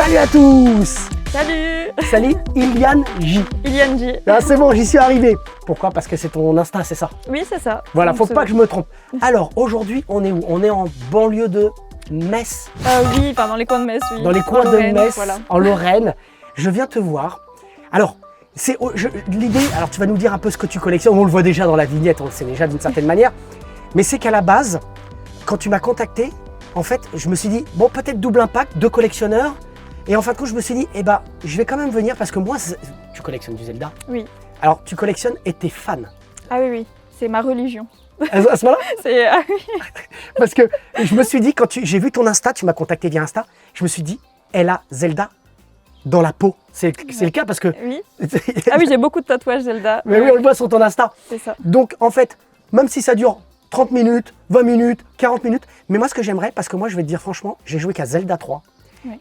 Salut à tous. Salut. Salut Iliane J. Iliane J. Ah, c'est bon, j'y suis arrivé. Pourquoi? Parce que c'est ton Insta, c'est ça? Oui, c'est ça. Voilà, faut pas que je me trompe. Alors, aujourd'hui, on est où? On est en banlieue de Metz. Oui, enfin dans les coins de Metz, oui. Dans les coins de Lorraine, Metz, voilà. en Lorraine. Je viens te voir. Alors, l'idée, alors tu vas nous dire un peu ce que tu collectionnes. On le voit déjà dans la vignette, on le sait déjà d'une certaine manière. Mais c'est qu'à la base, quand tu m'as contacté, en fait, je me suis dit, bon, peut-être double impact, deux collectionneurs. Et en fin de compte, je me suis dit, eh ben, je vais quand même venir parce que moi, tu collectionnes du Zelda. Oui. Alors, tu collectionnes et t'es fan. Ah oui, oui, c'est ma religion. À ce moment-là? Ah oui. Parce que je me suis dit, quand j'ai vu ton Insta, tu m'as contacté via Insta, je me suis dit, elle a Zelda dans la peau. C'est le cas parce que... Oui. Ah oui, j'ai beaucoup de tatouages Zelda. Mais oui, on le voit sur ton Insta. C'est ça. Donc, en fait, même si ça dure 30 minutes, 20 minutes, 40 minutes, mais moi, ce que j'aimerais, parce que moi, je vais te dire franchement, j'ai joué qu'à Zelda 3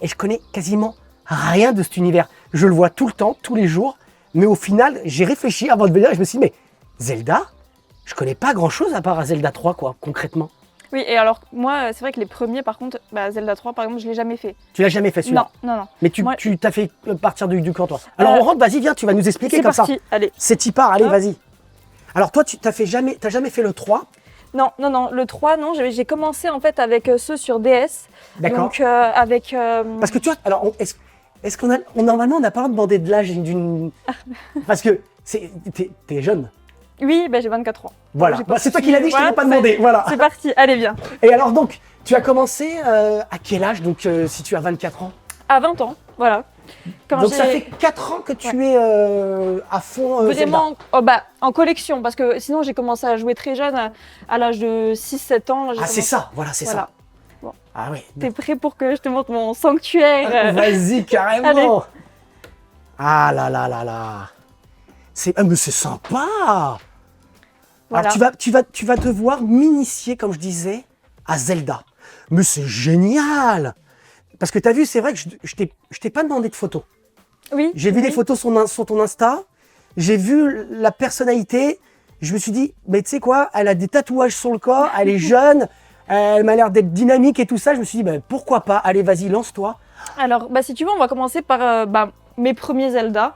et je connais quasiment rien de cet univers. Je le vois tout le temps, tous les jours, mais au final, j'ai réfléchi avant de venir et je me suis dit, mais Zelda, je connais pas grand-chose à part Zelda 3, quoi, concrètement. Oui, et alors, moi, c'est vrai que les premiers, par contre, Zelda 3, par exemple, je l'ai jamais fait. Tu l'as jamais fait, celui-là? Non, non. Mais tu t'as fait partir du camp, toi. Alors, on rentre, vas-y, viens, tu vas nous expliquer comme ça. C'est parti, allez. C'est t'y part, allez, Hop. vas-y. Alors, toi, t'as jamais fait le 3? Non, le 3, non, j'ai commencé en fait avec ceux sur DS. D'accord. Donc, avec... Parce que tu vois, alors, est-ce qu'on a, normalement, on n'a pas le droit de demander de l'âge d'une... Parce que t'es jeune. Oui, j'ai 24 ans. Voilà, J'ai pas c'est toi souci. qui l'as dit, je t'ai pas demandé, voilà. C'est parti, allez, viens. Et alors donc, tu as commencé à quel âge, donc si tu as 24 ans? À 20 ans, voilà. Donc ça fait 4 ans que tu es à fond vraiment en collection, parce que sinon j'ai commencé à jouer très jeune, à l'âge de 6-7 ans. Ah c'est ça, voilà, c'est ça. Bon. Ah oui. T'es prêt pour que je te montre mon sanctuaire? Vas-y, carrément. Allez. Ah là là là là. Mais c'est sympa. Voilà. Alors tu vas devoir m'initier, comme je disais, à Zelda. Mais c'est génial. Parce que tu as vu, c'est vrai que je t'ai pas demandé de photos. Oui. J'ai vu des photos sur ton Insta, j'ai vu la personnalité, je me suis dit, mais tu sais quoi, elle a des tatouages sur le corps, elle est jeune, elle m'a l'air d'être dynamique et tout ça. Je me suis dit, pourquoi pas, allez, vas-y, lance-toi. Alors, si tu veux, on va commencer par mes premiers Zelda.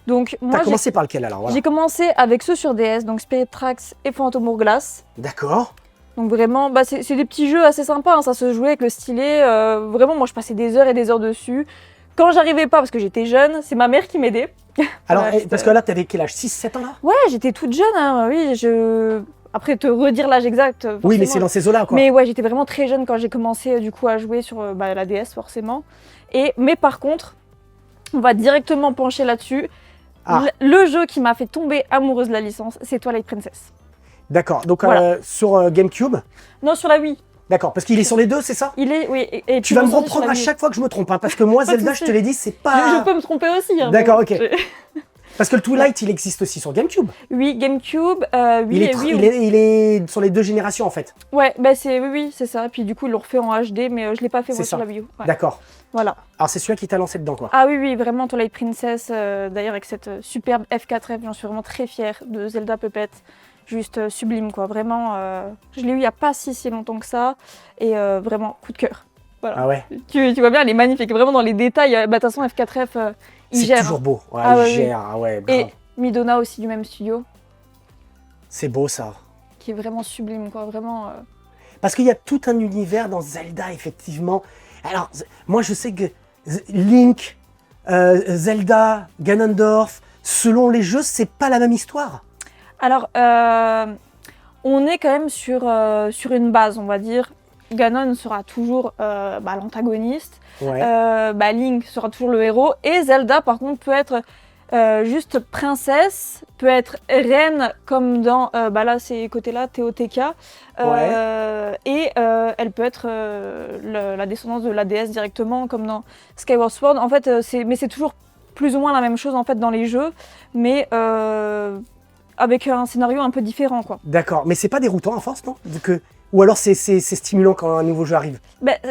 Donc, moi, t'as commencé par lequel alors? Voilà. J'ai commencé avec ceux sur DS, donc Spirit Tracks et Phantom Hourglass. D'accord. Donc vraiment, c'est des petits jeux assez sympas, hein, ça se jouait avec le stylet. Vraiment, moi je passais des heures et des heures dessus. Quand j'arrivais pas, parce que j'étais jeune, c'est ma mère qui m'aidait. Alors, Voilà, parce que là, t'avais quel âge? 6-7 ans là? Ouais, j'étais toute jeune, hein, oui. Après, te redire l'âge exact. Oui, mais c'est dans ces eaux-là, quoi. Mais ouais, j'étais vraiment très jeune quand j'ai commencé du coup à jouer sur la DS, forcément. Mais par contre, on va directement pencher là-dessus. Ah. Le jeu qui m'a fait tomber amoureuse de la licence, c'est Twilight Princess. D'accord, donc Voilà. sur GameCube? Non, sur la Wii. D'accord, parce qu'il est sur les deux, c'est ça? Il est, oui. Et Tu vas me reprendre à chaque fois que je me trompe, hein, parce que moi, Zelda, je te l'ai dit, c'est pas... Je peux me tromper aussi. Hein, d'accord, ok. Parce que le Twilight, il existe aussi sur GameCube. Oui, GameCube, il est sur les deux générations, en fait. Ouais, oui, c'est ça. Et puis du coup, ils l'ont refait en HD, mais je l'ai pas fait moi, sur la Wii U. Ouais. D'accord. Voilà. Alors, c'est celui-là qui t'a lancé dedans, quoi. Ah oui, vraiment, Twilight Princess, d'ailleurs, avec cette superbe F4F, j'en suis vraiment très fière de Zelda Puppet. Juste sublime, quoi. Vraiment, je l'ai eu il n'y a pas si longtemps que ça. Et vraiment, coup de cœur. Voilà. Ah ouais. Tu vois bien, elle est magnifique. Vraiment, dans les détails, de toute façon, F4F, il gère. C'est toujours beau. Ouais, Ah, il gère. Ah ouais, grave. Et Midona aussi, du même studio. C'est beau, ça. Qui est vraiment sublime, quoi. Vraiment... Parce qu'il y a tout un univers dans Zelda, effectivement. Alors, moi, je sais que Link, Zelda, Ganondorf, selon les jeux, c'est pas la même histoire. Alors, on est quand même sur une base, on va dire. Ganon sera toujours l'antagoniste. Ouais. Link sera toujours le héros. Et Zelda, par contre, peut être juste princesse, peut être reine, comme dans, là, ces côtés-là, TOTK. Et elle peut être la descendance de la déesse directement, comme dans Skyward Sword. En fait, c'est toujours plus ou moins la même chose en fait, dans les jeux. Mais... avec un scénario un peu différent, quoi. D'accord, mais c'est pas déroutant à force, non? Ou alors c'est stimulant quand un nouveau jeu arrive?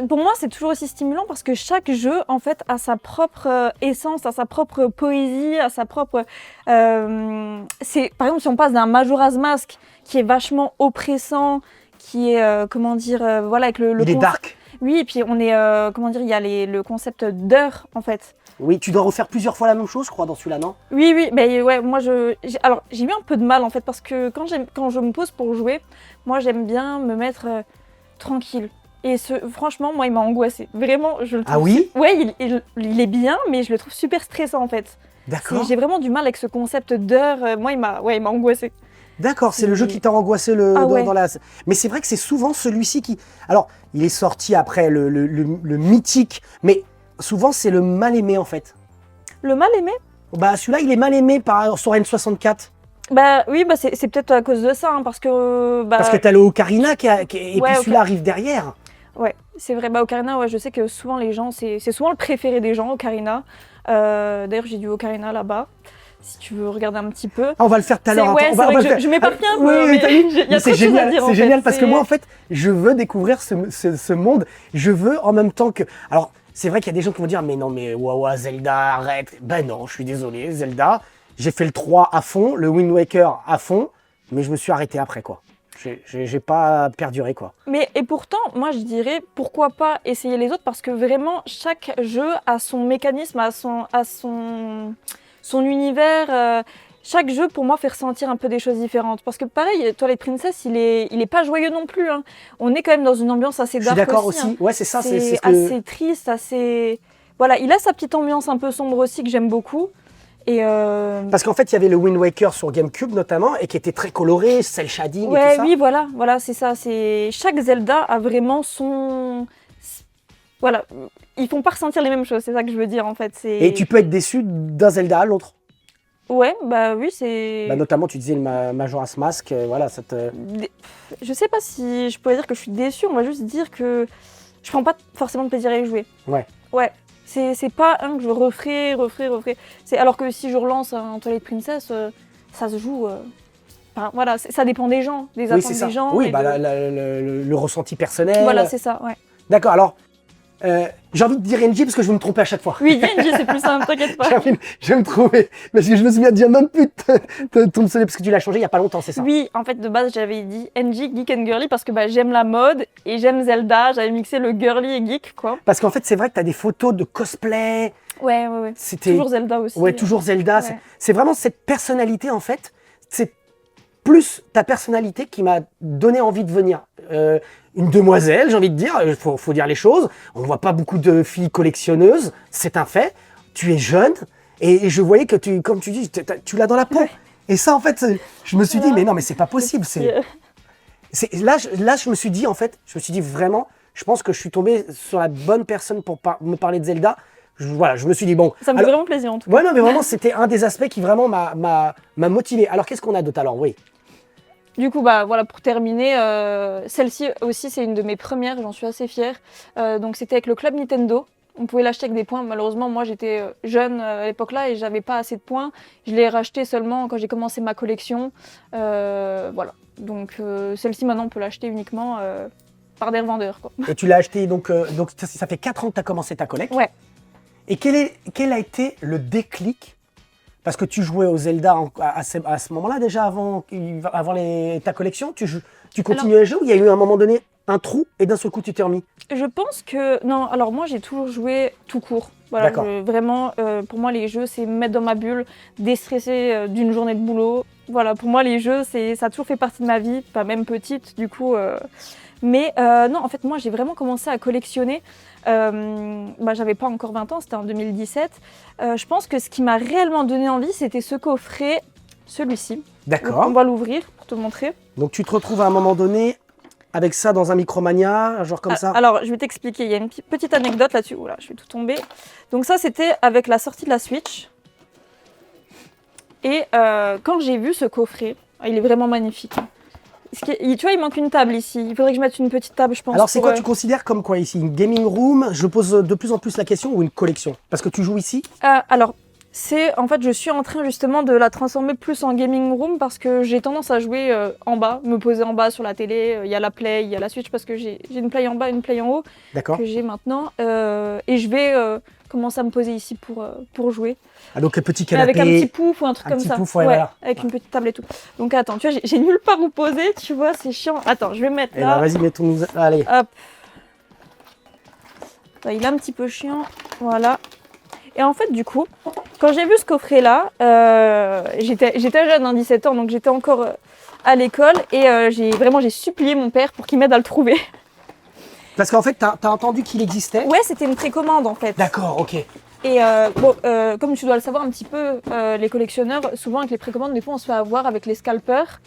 Pour moi, c'est toujours aussi stimulant parce que chaque jeu, en fait, a sa propre essence, a sa propre poésie, a sa propre... Par exemple, si on passe d'un Majora's Mask qui est vachement oppressant, qui est, avec le... Il est dark. Oui, et puis on est, comment dire, il y a le concept d'heure en fait. Oui, tu dois refaire plusieurs fois la même chose, je crois, dans celui-là, non? Oui, oui, mais ouais, moi alors j'ai eu un peu de mal en fait parce que quand je me pose pour jouer, moi j'aime bien me mettre tranquille. Et franchement, moi il m'a angoissée. Vraiment, je le trouve. Ah oui? Ouais, il est bien, mais je le trouve super stressant en fait. D'accord. J'ai vraiment du mal avec ce concept d'heure. Moi, il m'a angoissée. D'accord, c'est le jeu qui t'a angoissé dans la... Mais c'est vrai que c'est souvent celui-ci qui... Alors, il est sorti après le mythique, mais souvent c'est le mal aimé en fait. Le mal aimé? Bah celui-là, il est mal aimé sur N64. Bah oui, bah c'est peut-être à cause de ça, hein, parce que... Parce que t'as le Ocarina et puis celui-là arrive derrière. Ouais, c'est vrai. Bah Ocarina, ouais, je sais que souvent les gens, c'est souvent le préféré des gens, Ocarina. D'ailleurs, j'ai du Ocarina là-bas. Si tu veux regarder un petit peu. Ah, on va le faire tout à l'heure. Ouais, je m'éparpille un peu, mais c'est génial. C'est génial parce que moi, en fait, je veux découvrir ce monde. Je veux en même temps que... Alors, c'est vrai qu'il y a des gens qui vont dire, mais non, mais Wawa, Zelda, arrête. Ben non, je suis désolé, Zelda. J'ai fait le 3 à fond, le Wind Waker à fond, mais je me suis arrêté après, quoi. J'ai pas perduré, quoi. Mais et pourtant, moi, je dirais, pourquoi pas essayer les autres, parce que vraiment, chaque jeu a son mécanisme, a son univers. Chaque jeu, pour moi, fait ressentir un peu des choses différentes. Parce que pareil, Twilight Princess, il est pas joyeux non plus. Hein. On est quand même dans une ambiance assez dark. Je suis d'accord aussi. aussi. Hein. Ouais, c'est ça. C'est assez triste, assez... Voilà, il a sa petite ambiance un peu sombre aussi que j'aime beaucoup. Et Parce qu'en fait, il y avait le Wind Waker sur GameCube notamment, et qui était très coloré, cel shading et tout ça. Oui, voilà, c'est ça. Chaque Zelda a vraiment son... Voilà, ils font pas ressentir les mêmes choses, c'est ça que je veux dire en fait. Et tu peux être déçu d'un Zelda à l'autre. Ouais, bah oui, c'est... Bah, notamment, tu disais le Majora's Mask, voilà, ça te... Je sais pas si je pourrais dire que je suis déçue, on va juste dire que je prends pas forcément de plaisir à y jouer. Ouais. Ouais, c'est pas un que je referai. Alors que si je relance un Twilight Princess, ça se joue... Enfin, voilà, ça dépend des gens, des attentes des gens. Oui, bah, le ressenti personnel. Voilà, c'est ça, ouais. D'accord, alors... j'ai envie de dire NG parce que je vais me tromper à chaque fois. Oui, NG, c'est plus simple, t'inquiète pas. Je vais me tromper parce que je me souviens déjà même plus de ton pseudo parce que tu l'as changé il y a pas longtemps, c'est ça? Oui, en fait, de base, j'avais dit NG, Geek and Girly parce que bah, j'aime la mode et j'aime Zelda. J'avais mixé le girly et geek, quoi. Parce qu'en fait, c'est vrai que tu as des photos de cosplay. Ouais. Toujours Zelda aussi. Ouais, toujours Zelda. Ouais. C'est vraiment cette personnalité, en fait. C'est plus ta personnalité qui m'a donné envie de venir. Une demoiselle, j'ai envie de dire, faut dire les choses. On ne voit pas beaucoup de filles collectionneuses, c'est un fait. Tu es jeune et je voyais que comme tu dis, tu l'as dans la peau. Ouais. Et ça, en fait, je me suis dit, mais non, mais c'est pas possible. Là, je me suis dit, en fait, vraiment, je pense que je suis tombé sur la bonne personne pour me parler de Zelda. Voilà, je me suis dit, bon... Ça me fait vraiment plaisir, en tout cas. Ouais, non, mais vraiment, c'était un des aspects qui vraiment m'a motivé. Alors, qu'est-ce qu'on a de talent? Oui. Du coup, bah voilà, pour terminer, celle-ci aussi, c'est une de mes premières, j'en suis assez fière. Donc, c'était avec le club Nintendo. On pouvait l'acheter avec des points. Malheureusement, moi, j'étais jeune à l'époque-là et j'avais pas assez de points. Je l'ai racheté seulement quand j'ai commencé ma collection. Voilà. Donc, celle-ci, maintenant, on peut l'acheter uniquement par des revendeurs, quoi. Et tu l'as acheté, donc ça fait 4 ans que tu as commencé ta collecte. Ouais. Et quel a été le déclic? Parce que tu jouais au Zelda à ce moment-là déjà, avant ta collection, tu continuais à jouer ou il y a eu à un moment donné un trou et d'un seul coup tu t'es remis? Je pense que... Non, alors moi j'ai toujours joué tout court. Voilà, vraiment, pour moi les jeux c'est me mettre dans ma bulle, déstresser d'une journée de boulot. Voilà, pour moi les jeux ça a toujours fait partie de ma vie, pas même petite du coup. Mais non, en fait moi j'ai vraiment commencé à collectionner. J'avais pas encore 20 ans, c'était en 2017. Je pense que ce qui m'a réellement donné envie, c'était ce coffret, celui-ci. D'accord. On va l'ouvrir pour te montrer. Donc tu te retrouves à un moment donné avec ça dans un Micromania, genre comme ça? Alors je vais t'expliquer, il y a une petite anecdote là-dessus. Oula, je vais tout tomber. Donc ça c'était avec la sortie de la Switch. Et quand j'ai vu ce coffret, il est vraiment magnifique. Tu vois, il manque une table ici. Il faudrait que je mette une petite table, je pense. Alors, c'est quoi tu considères comme quoi ici? Une gaming room? Je pose de plus en plus la question, ou une collection? Parce que tu joues ici? Alors, en fait, je suis en train justement de la transformer plus en gaming room parce que j'ai tendance à jouer en bas, me poser en bas sur la télé. Il y a la Play, il y a la Switch parce que j'ai une Play en bas, une Play en haut. D'accord. Que j'ai maintenant. Et je vais commencer à me poser ici pour jouer. Ah, donc un petit canapé. Avec un petit pouf ou un truc comme ça. Pouf, ouais, voilà. Avec une petite table et tout. Donc attends, tu vois, j'ai nulle part où poser, tu vois, c'est chiant. Attends, je vais mettre là. Vas-y, mettons-nous. Allez. Hop. Là, il est un petit peu chiant, voilà. Et en fait, du coup, quand j'ai vu ce coffret-là, j'étais jeune, hein, 17 ans, donc j'étais encore à l'école et j'ai supplié mon père pour qu'il m'aide à le trouver. Parce qu'en fait, t'as entendu qu'il existait? Ouais, c'était une précommande en fait. D'accord, ok. Et comme tu dois le savoir un petit peu, les collectionneurs, souvent avec les précommandes, des fois on se fait avoir avec les scalpers.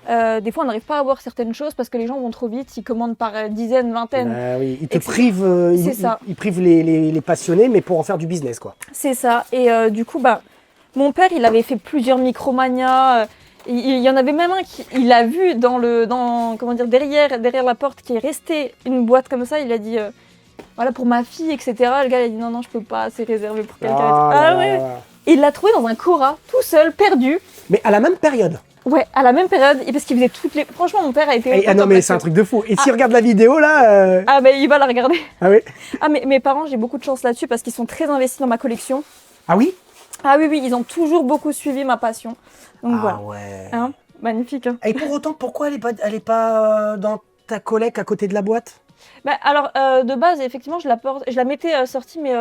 Des fois on n'arrive pas à avoir certaines choses parce que les gens vont trop vite, ils commandent par dizaines, vingtaines. Bah oui, ils te privent, ils privent les passionnés, mais pour en faire du business, quoi. C'est ça. Et du coup, mon père, il avait fait plusieurs Micromania. Il y en avait même un il a vu comment dire, derrière la porte, qui est resté une boîte comme ça. Il a dit, voilà, pour ma fille, etc. Le gars, il a dit, non, je peux pas, c'est réservé pour quelqu'un. Ah ouais. Et il l'a trouvé dans un Cora, tout seul, perdu. Mais à la même période. Ouais, à la même période, parce qu'il faisait toutes les... Franchement, mon père a été... Ah non, mais c'est un truc de fou. Et s'il regarde la vidéo, là... Ah bah, il va la regarder. Ah oui. Ah, mais mes parents, j'ai beaucoup de chance là-dessus, parce qu'ils sont très investis dans ma collection. Ah oui? Ah oui, ils ont toujours beaucoup suivi ma passion. Donc voilà. Ouais. Hein, magnifique. Hein. Et pour autant, pourquoi elle est pas dans ta collecte à côté de la boîte? Alors, de base, effectivement, je la mettais sortie, mais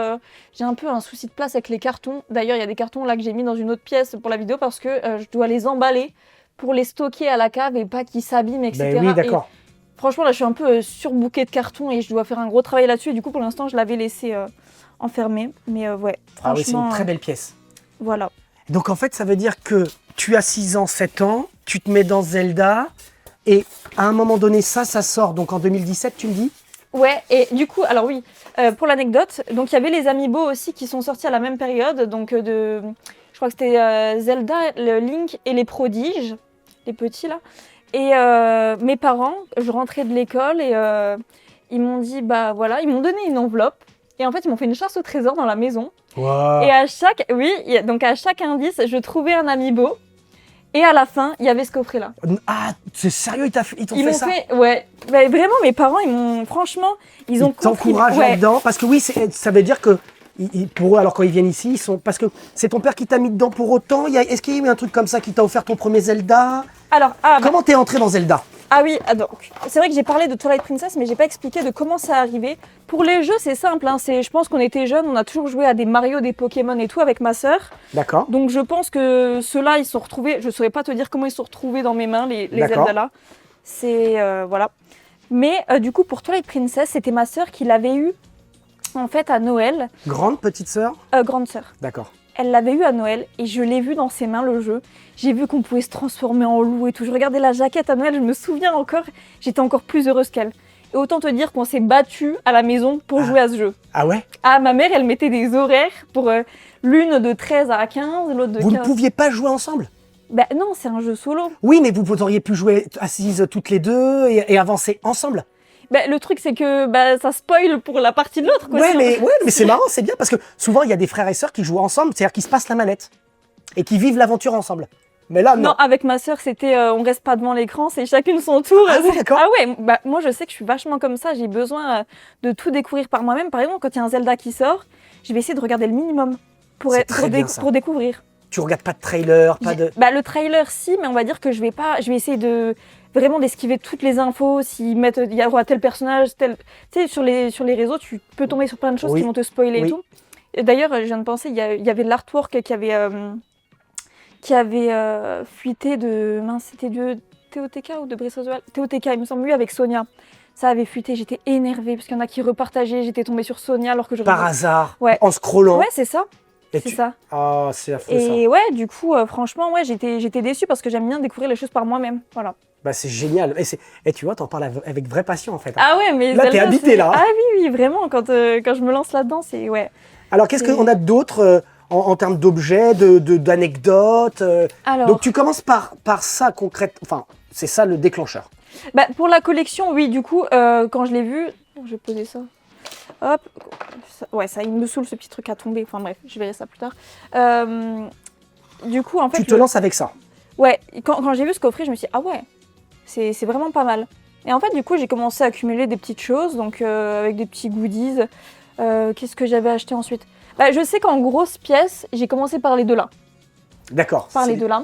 j'ai un peu un souci de place avec les cartons. D'ailleurs, il y a des cartons là que j'ai mis dans une autre pièce pour la vidéo, parce que je dois les emballer pour les stocker à la cave et pas qu'ils s'abîment, etc. Ben oui, d'accord. Et franchement, là, je suis un peu surbookée de cartons et je dois faire un gros travail là-dessus. Et du coup, pour l'instant, je l'avais laissé enfermé. Mais ouais, franchement... Ah oui, c'est une très belle pièce. Voilà. Donc en fait, ça veut dire que tu as 6 ans, 7 ans, tu te mets dans Zelda, et à un moment donné, ça sort, donc en 2017, tu me dis? Ouais, et du coup, alors oui, pour l'anecdote, donc il y avait les Amiibo aussi qui sont sortis à la même période, donc je crois que c'était Zelda, le Link et les Prodiges, les petits là. Et mes parents, je rentrais de l'école et ils m'ont dit, bah voilà, ils m'ont donné une enveloppe. Et en fait, ils m'ont fait une chasse au trésor dans la maison. Wow. Et à chaque indice, je trouvais un Amiibo. Et à la fin, il y avait ce coffret-là. Ah, c'est sérieux, ils t'ont Ils fait m'ont ça? ouais. Bah, vraiment, mes parents, franchement, ils ont compris. T'encouragent là-dedans, parce que oui, ça veut dire que pour eux, alors quand ils viennent ici, parce que c'est ton père qui t'a mis dedans pour autant. Est-ce qu'il y a eu un truc comme ça qui t'a offert ton premier Zelda? Alors, comment t'es entré dans Zelda? Ah oui, donc c'est vrai que j'ai parlé de Twilight Princess, mais j'ai pas expliqué de comment ça arrivé. Pour les jeux, c'est simple. Hein, je pense qu'on était jeunes, on a toujours joué à des Mario, des Pokémon et tout avec ma sœur. D'accord. Donc je pense que ceux-là, ils sont retrouvés. Je saurais pas te dire comment ils sont retrouvés dans mes mains, les Zelda là. C'est voilà. Mais du coup, pour Twilight Princess, c'était ma sœur qui l'avait eu en fait à Noël. Grande petite sœur? Grande sœur. D'accord. Elle l'avait eu à Noël et je l'ai vu dans ses mains le jeu. J'ai vu qu'on pouvait se transformer en loup et tout. Je regardais la jaquette à Noël, je me souviens encore, j'étais encore plus heureuse qu'elle. Et autant te dire qu'on s'est battus à la maison pour jouer à ce jeu. Ah ouais? Ah, ma mère, elle mettait des horaires pour l'une de 13 à 15, l'autre de 15. Vous ne pouviez pas jouer ensemble? Ben non, c'est un jeu solo. Oui, mais vous auriez pu jouer assises toutes les deux et avancer ensemble. Ben, le truc, c'est que ça spoil pour la partie de l'autre. Ouais, mais c'est marrant, c'est bien, parce que souvent, il y a des frères et sœurs qui jouent ensemble, c'est-à-dire qu'ils se passent la manette et qui vivent l'aventure ensemble. Mais là, non. Non, avec ma sœur, c'était on reste pas devant l'écran, c'est chacune son tour. Ah oui, d'accord. Ah ouais, moi je sais que je suis vachement comme ça, j'ai besoin de tout découvrir par moi-même. Par exemple, quand il y a un Zelda qui sort, je vais essayer de regarder le minimum pour découvrir. Tu regardes pas de trailer, pas de... Le trailer, si, mais on va dire que je vais essayer vraiment d'esquiver toutes les infos, s'ils mettent, il y aura tel personnage, tel... Tu sais, sur les réseaux, tu peux tomber sur plein de choses qui vont te spoiler et tout. Et d'ailleurs, je viens de penser, il y avait l'artwork qui avait fuité de... Mince, c'était de TOTK ou de Breath of the Wild? TOTK, il me semble, lui, avec Sonia. Ça avait fuité, j'étais énervée, parce qu'il y en a qui repartageaient, j'étais tombée sur Sonia alors que je... Par hasard, ouais. En scrollant. Ouais, c'est ça. C'est ça. Ah, c'est affreux, ça. Et ouais, du coup, franchement, ouais, j'étais déçue parce que j'aime bien découvrir les choses par moi-même. Voilà. Bah, c'est génial. Et tu vois, t'en parles avec vraie passion, en fait. Ah ouais, mais... Là, t'es habité, là. Ah oui, vraiment, quand je me lance là-dedans, c'est... Ouais. Alors, qu'est-ce qu'on a d'autre en termes d'objets, d'anecdotes Alors... Donc, tu commences par ça, concrètement. Enfin, c'est ça le déclencheur. Pour la collection, oui, du coup, quand je l'ai vu... Je vais poser ça. Hop, ouais, ça, il me saoule ce petit truc à tomber. Enfin bref, je verrai ça plus tard. Du coup, en fait... Tu te lances avec ça? Ouais, quand j'ai vu ce coffret, je me suis dit, ah ouais, c'est vraiment pas mal. Et en fait, du coup, j'ai commencé à accumuler des petites choses, donc avec des petits goodies. Qu'est-ce que j'avais acheté ensuite? Je sais qu'en grosse pièce, j'ai commencé par les deux là. D'accord. Par les deux là.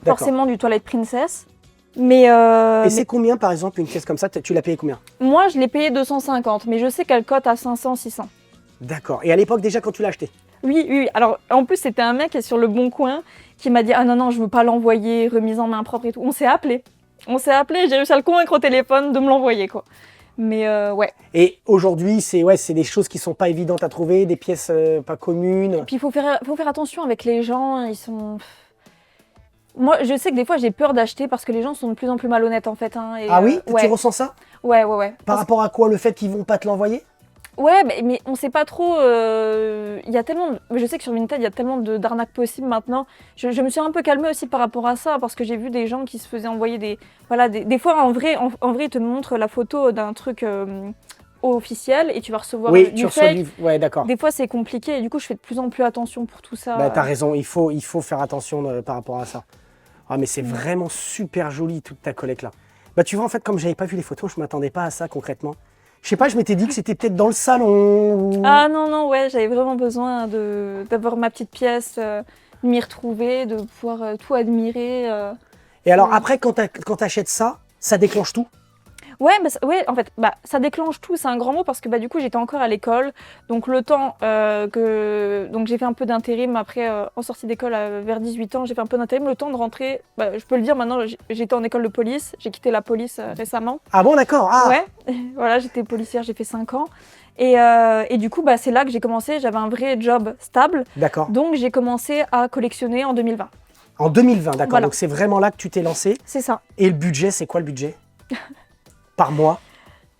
Forcément du Twilight Princess. Mais, Et c'est combien, par exemple, une pièce comme ça? Tu l'as payé combien? moi, je l'ai payé 250, mais je sais qu'elle cote à 500, 600. D'accord. Et à l'époque, déjà, quand tu l'as acheté? Oui, oui. Alors, en plus, c'était un mec qui est sur le Bon Coin qui m'a dit ah non, non, je veux pas l'envoyer, remise en main propre et tout. On s'est appelé. J'ai réussi à le convaincre au téléphone de me l'envoyer, quoi. Mais ouais. Et aujourd'hui, c'est des choses qui sont pas évidentes à trouver, des pièces pas communes. Puis il faut faire attention avec les gens, ils sont... Moi, je sais que des fois, j'ai peur d'acheter parce que les gens sont de plus en plus malhonnêtes, en fait. Hein, et, Ah oui? ouais. Tu ressens ça? Ouais. Par rapport à quoi? Le fait qu'ils vont pas te l'envoyer? Ouais, mais on sait pas trop. Il y a tellement. Je sais que sur Vinted, il y a tellement d'arnaques possibles maintenant. Je me suis un peu calmée aussi par rapport à ça parce que j'ai vu des gens qui se faisaient envoyer des. Voilà, des fois, en vrai, ils te montrent la photo d'un truc officiel et tu vas recevoir Oui, du tu reçois fake. Ouais, d'accord. Des fois, c'est compliqué et du coup, je fais de plus en plus attention pour tout ça. Bah, t'as raison, il faut faire attention par rapport à ça. Ah, mais c'est vraiment super joli, toute ta collecte là. Bah, tu vois, en fait, comme j'avais pas vu les photos, je m'attendais pas à ça concrètement. Je sais pas, je m'étais dit que c'était peut-être dans le salon. Ah non, ouais, j'avais vraiment besoin d'avoir ma petite pièce, de m'y retrouver, de pouvoir tout admirer. Et alors, après, quand t'achètes ça, ça déclenche tout? Ouais, ouais, en fait, ça déclenche tout, c'est un grand mot parce que du coup j'étais encore à l'école, donc le temps donc j'ai fait un peu d'intérim après en sortie d'école vers 18 ans, j'ai fait un peu d'intérim, le temps de rentrer, je peux le dire maintenant, j'étais en école de police, j'ai quitté la police récemment. Ah bon, d'accord. Ah. Ouais, voilà, j'étais policière, j'ai fait 5 ans. Et du coup, c'est là que j'ai commencé, j'avais un vrai job stable, D'accord. donc j'ai commencé à collectionner en 2020. En 2020, d'accord. Voilà. Donc c'est vraiment là que tu t'es lancé. C'est ça. Et le budget, c'est quoi le budget? Par mois?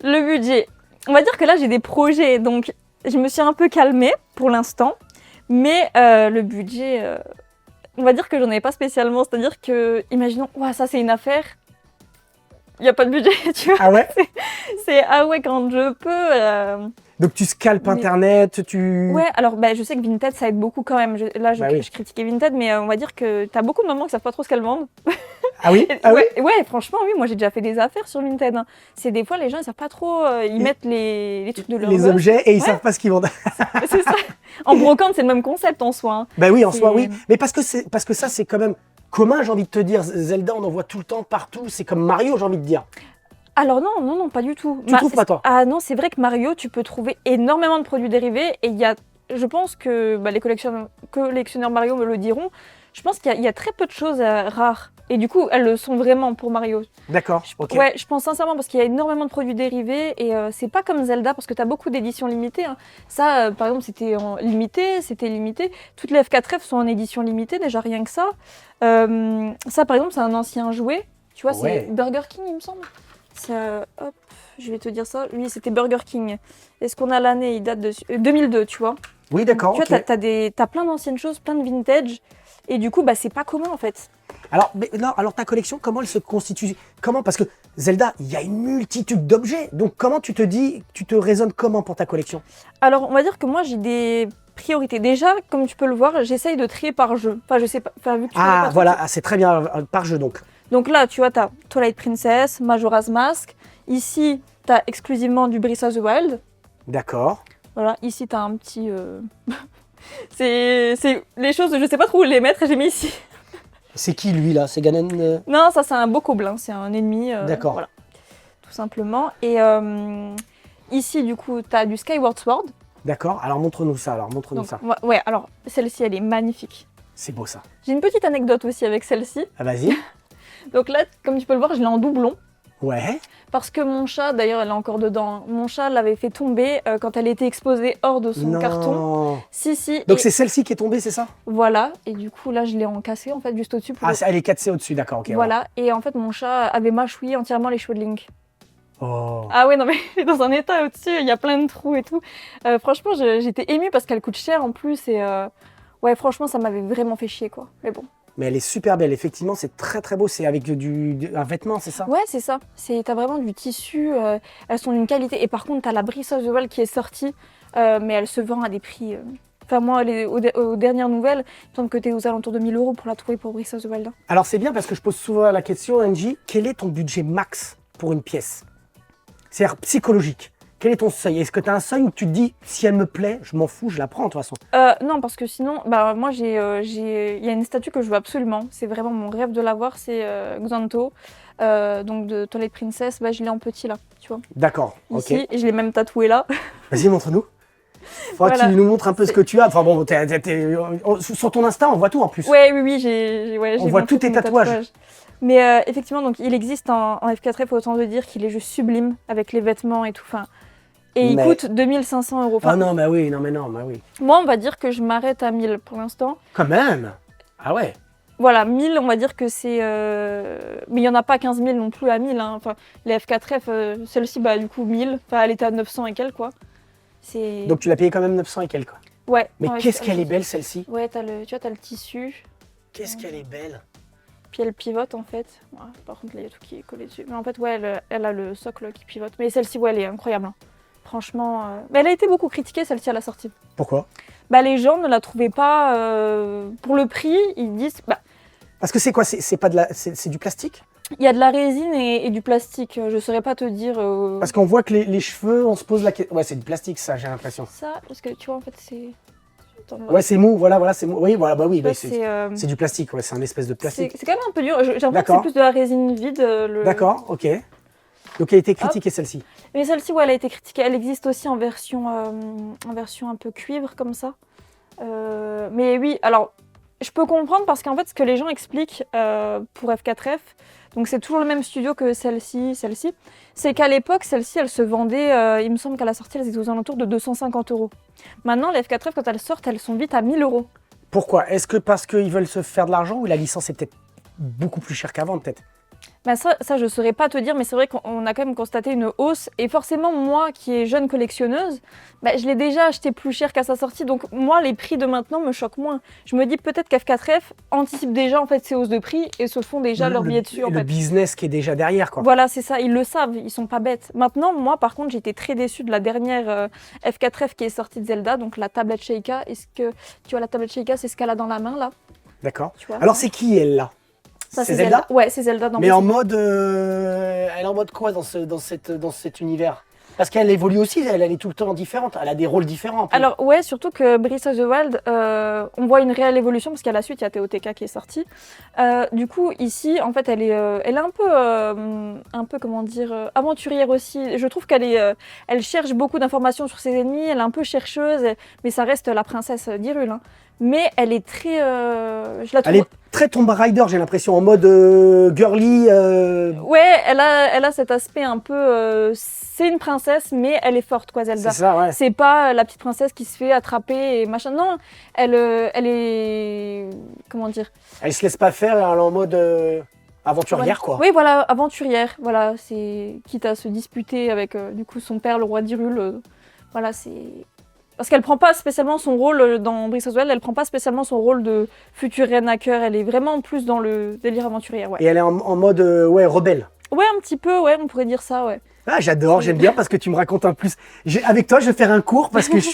Le budget. On va dire que là, j'ai des projets, donc je me suis un peu calmée pour l'instant. Mais le budget, on va dire que j'en avais pas spécialement. C'est-à-dire que, imaginons, ça c'est une affaire, il n'y a pas de budget, tu vois. Ah ouais? Ah ouais, quand je peux. Donc tu scalpes Internet, tu... Ouais, alors je sais que Vinted, ça aide beaucoup quand même. Je critiquais Vinted, mais on va dire que t'as beaucoup de mamans qui savent pas trop ce qu'elles vendent. Ah oui? Ah oui? Ouais, franchement, oui, moi j'ai déjà fait des affaires sur Vinted. Hein. C'est des fois, les gens, ils savent pas trop, ils mettent les trucs de leur Les gosse. objets et ils savent pas ce qu'ils vendent. C'est ça. En brocante, c'est le même concept en soi. Hein. Ben oui, en soi, oui. Mais parce que ça, c'est quand même commun, j'ai envie de te dire. Zelda, on en voit tout le temps, partout. C'est comme Mario, j'ai envie de dire. Alors non, pas du tout. Tu trouves pas, toi? Ah non, c'est vrai que Mario, tu peux trouver énormément de produits dérivés et je pense que les collectionneurs Mario me le diront, je pense qu'il y a très peu de choses rares. Et du coup, elles le sont vraiment pour Mario. D'accord, ok. Ouais, je pense sincèrement parce qu'il y a énormément de produits dérivés et c'est pas comme Zelda parce que tu as beaucoup d'éditions limitées. Hein. Ça, par exemple, c'était limité. Toutes les F4F sont en édition limitée, déjà rien que ça. Ça, par exemple, c'est un ancien jouet. Tu vois, c'est Burger King, il me semble. Hop, je vais te dire ça. Oui, c'était Burger King. Est-ce qu'on a l'année? Il date de 2002, tu vois. Oui, d'accord. Tu vois, t'as plein d'anciennes choses, plein de vintage. Et du coup, c'est pas commun en fait. Alors ta collection, comment elle se constitue? Comment? Parce que Zelda, il y a une multitude d'objets. Donc comment tu te raisonnes comment pour ta collection? Alors, on va dire que moi, j'ai des priorités. Déjà, comme tu peux le voir, j'essaye de trier par jeu. Enfin, je sais pas. Vu que Ah, voilà, c'est très bien, par jeu donc. Donc là, tu vois, tu as Twilight Princess, Majora's Mask. Ici, tu as exclusivement du Breath of the Wild. D'accord. Voilà, ici, tu as un petit... c'est les choses, je sais pas trop où les mettre, j'ai mis ici. C'est qui lui là? C'est Ganon? Non, ça c'est un Bokoblin, c'est un ennemi. D'accord. Voilà, tout simplement. Et ici, du coup, tu as du Skyward Sword. D'accord, alors montre-nous ça, Ouais, alors celle-ci, elle est magnifique. C'est beau ça. J'ai une petite anecdote aussi avec celle-ci. Ah, vas-y. Donc là, comme tu peux le voir, je l'ai en doublon. Ouais. Parce que mon chat, d'ailleurs, elle est encore dedans. Hein. Mon chat l'avait fait tomber quand elle était exposée hors de son carton. Si. Donc c'est celle-ci qui est tombée, c'est ça? Voilà. Et du coup, là, je l'ai en cassé, en fait, juste au-dessus. Elle est cassée au-dessus, d'accord, ok. Voilà. Et en fait, mon chat avait mâchouillé entièrement les cheveux de Link. Oh. Ah ouais, non, mais elle est dans un état au-dessus, il y a plein de trous et tout. Franchement, j'étais émue parce qu'elle coûte cher en plus. Et ouais, franchement, ça m'avait vraiment fait chier, quoi. Mais bon. Mais elle est super belle, effectivement, c'est très très beau. C'est avec un vêtement, c'est ça? Ouais, c'est ça. T'as vraiment du tissu, elles sont d'une qualité. Et par contre, t'as la Breath of the Wild qui est sortie, mais elle se vend à des prix... Enfin, moi, aux dernières nouvelles, il me semble que t'es aux alentours de 1 000 € pour la trouver pour Breath of the Wild. Alors c'est bien parce que je pose souvent la question, Angie, quel est ton budget max pour une pièce? C'est-à-dire psychologique. Quel est ton seuil? Est-ce que tu as un seuil où tu te dis, si elle me plaît, je m'en fous, je la prends de toute façon? Non, parce que sinon, bah, moi, il y a une statue que je veux absolument. C'est vraiment mon rêve de l'avoir, c'est Xanto. Donc de Twilight Princess, bah, je l'ai en petit là, tu vois. D'accord, ok. Ici, et je l'ai même tatoué là. Vas-y, montre-nous. Faudra que tu nous montres un peu ce que tu as. Enfin bon, sur ton Insta, on voit tout en plus. Ouais, oui, j'ai on voit tous tes tatouages. Mais effectivement, donc il existe en F4F, autant de dire qu'il est juste sublime avec les vêtements et tout. Enfin, et il coûte 2500 €. Enfin, ah non, bah oui, non, mais non, bah oui. Moi, on va dire que je m'arrête à 1000 pour l'instant. Quand même. Ah ouais. Voilà, 1000, on va dire que c'est... Mais il n'y en a pas 15 000 non plus à 1000. Hein. Enfin, les F4F, celle-ci, bah, du coup, 1000. Enfin, elle était à 900 et quelques, quoi. Donc tu l'as payé quand même 900 et quelques, quoi. Ouais. Mais qu'est-ce qu'elle est belle, celle-ci. Ouais, tu vois, t'as le tissu. Qu'est-ce qu'elle est belle. Puis elle pivote, en fait. Ouais, par contre, là, il y a tout qui est collé dessus. Mais en fait, ouais, elle a le socle qui pivote. Mais celle-ci, ouais, elle est incroyable. Hein. Franchement... Mais elle a été beaucoup critiquée, celle-ci, à la sortie. Pourquoi? Bah, les gens ne la trouvaient pas... Pour le prix, ils disent... Bah, parce que c'est quoi? C'est pas de la... c'est du plastique? Il y a de la résine et du plastique. Je saurais pas te dire... Parce qu'on voit que les cheveux, on se pose la question... Ouais, c'est du plastique, ça, j'ai l'impression. Ça, parce que tu vois, en fait, c'est... Ouais, c'est mou, voilà, c'est mou. Oui, voilà, bah oui, c'est du plastique, ouais, c'est un espèce de plastique. C'est quand même un peu dur. J'ai l'impression que c'est plus de la résine vide. D'accord, ok. Donc elle a été critiquée, celle-ci. Mais celle-ci, ouais, elle a été critiquée. Elle existe aussi en version un peu cuivre, comme ça. Mais oui, alors, je peux comprendre parce qu'en fait, ce que les gens expliquent pour F4F, donc c'est toujours le même studio que celle-ci, c'est qu'à l'époque, celle-ci, elle se vendait, il me semble qu'à la sortie, elles étaient aux alentours de 250 €. Maintenant, les F4F, quand elles sortent, elles sont vite à 1000 €. Pourquoi? Est-ce que parce qu'ils veulent se faire de l'argent ou la licence est peut-être beaucoup plus chère qu'avant, peut-être? Bah ça, je saurais pas te dire, mais c'est vrai qu'on a quand même constaté une hausse. Et forcément, moi, qui est jeune collectionneuse, bah, je l'ai déjà acheté plus cher qu'à sa sortie. Donc moi, les prix de maintenant me choquent moins. Je me dis peut-être qu'F4F anticipe déjà en fait ces hausses de prix et se font déjà leur billet dessus. Le business qui est déjà derrière, quoi. Voilà, c'est ça. Ils le savent. Ils sont pas bêtes. Maintenant, moi, par contre, j'étais très déçue de la dernière F4F qui est sortie de Zelda, donc la tablette Sheikah. Est-ce que tu vois la tablette Sheikah, c'est ce qu'elle a dans la main là? D'accord. Alors c'est qui elle là? Ça, c'est Zelda. Ouais, c'est Zelda. Mais en mode, elle est en mode quoi dans cet univers? Parce qu'elle évolue aussi, elle est tout le temps différente, elle a des rôles différents. Alors ouais, surtout que Breath of the Wild, on voit une réelle évolution parce qu'à la suite, il y a TOTK qui est sorti. Du coup, ici, en fait, elle est un peu comment dire, aventurière aussi. Je trouve elle cherche beaucoup d'informations sur ses ennemis, elle est un peu chercheuse, mais ça reste la princesse d'Hyrule. Hein. Mais elle est très, je la trouve... Elle est très Tomb Raider, j'ai l'impression, en mode girly. Ouais, elle a cet aspect un peu... c'est une princesse, mais elle est forte, quoi, Zelda. C'est ça, ouais. C'est pas la petite princesse qui se fait attraper et machin. Non, elle est... Comment dire? Elle se laisse pas faire, elle est en mode aventurière, quoi. Oui, voilà, aventurière. Voilà, c'est... Quitte à se disputer avec, du coup, son père, le roi d'Hyrule. Voilà, c'est... Parce qu'elle prend pas spécialement son rôle dans Breath of the Wild, elle prend pas spécialement son rôle de future reine hacker, elle est vraiment plus dans le délire aventurière, ouais. Et elle est en mode, ouais, rebelle. Ouais, un petit peu, ouais, on pourrait dire ça, ouais. Ah, j'adore, j'aime bien parce que tu me racontes un plus. Avec toi, je vais faire un cours parce que je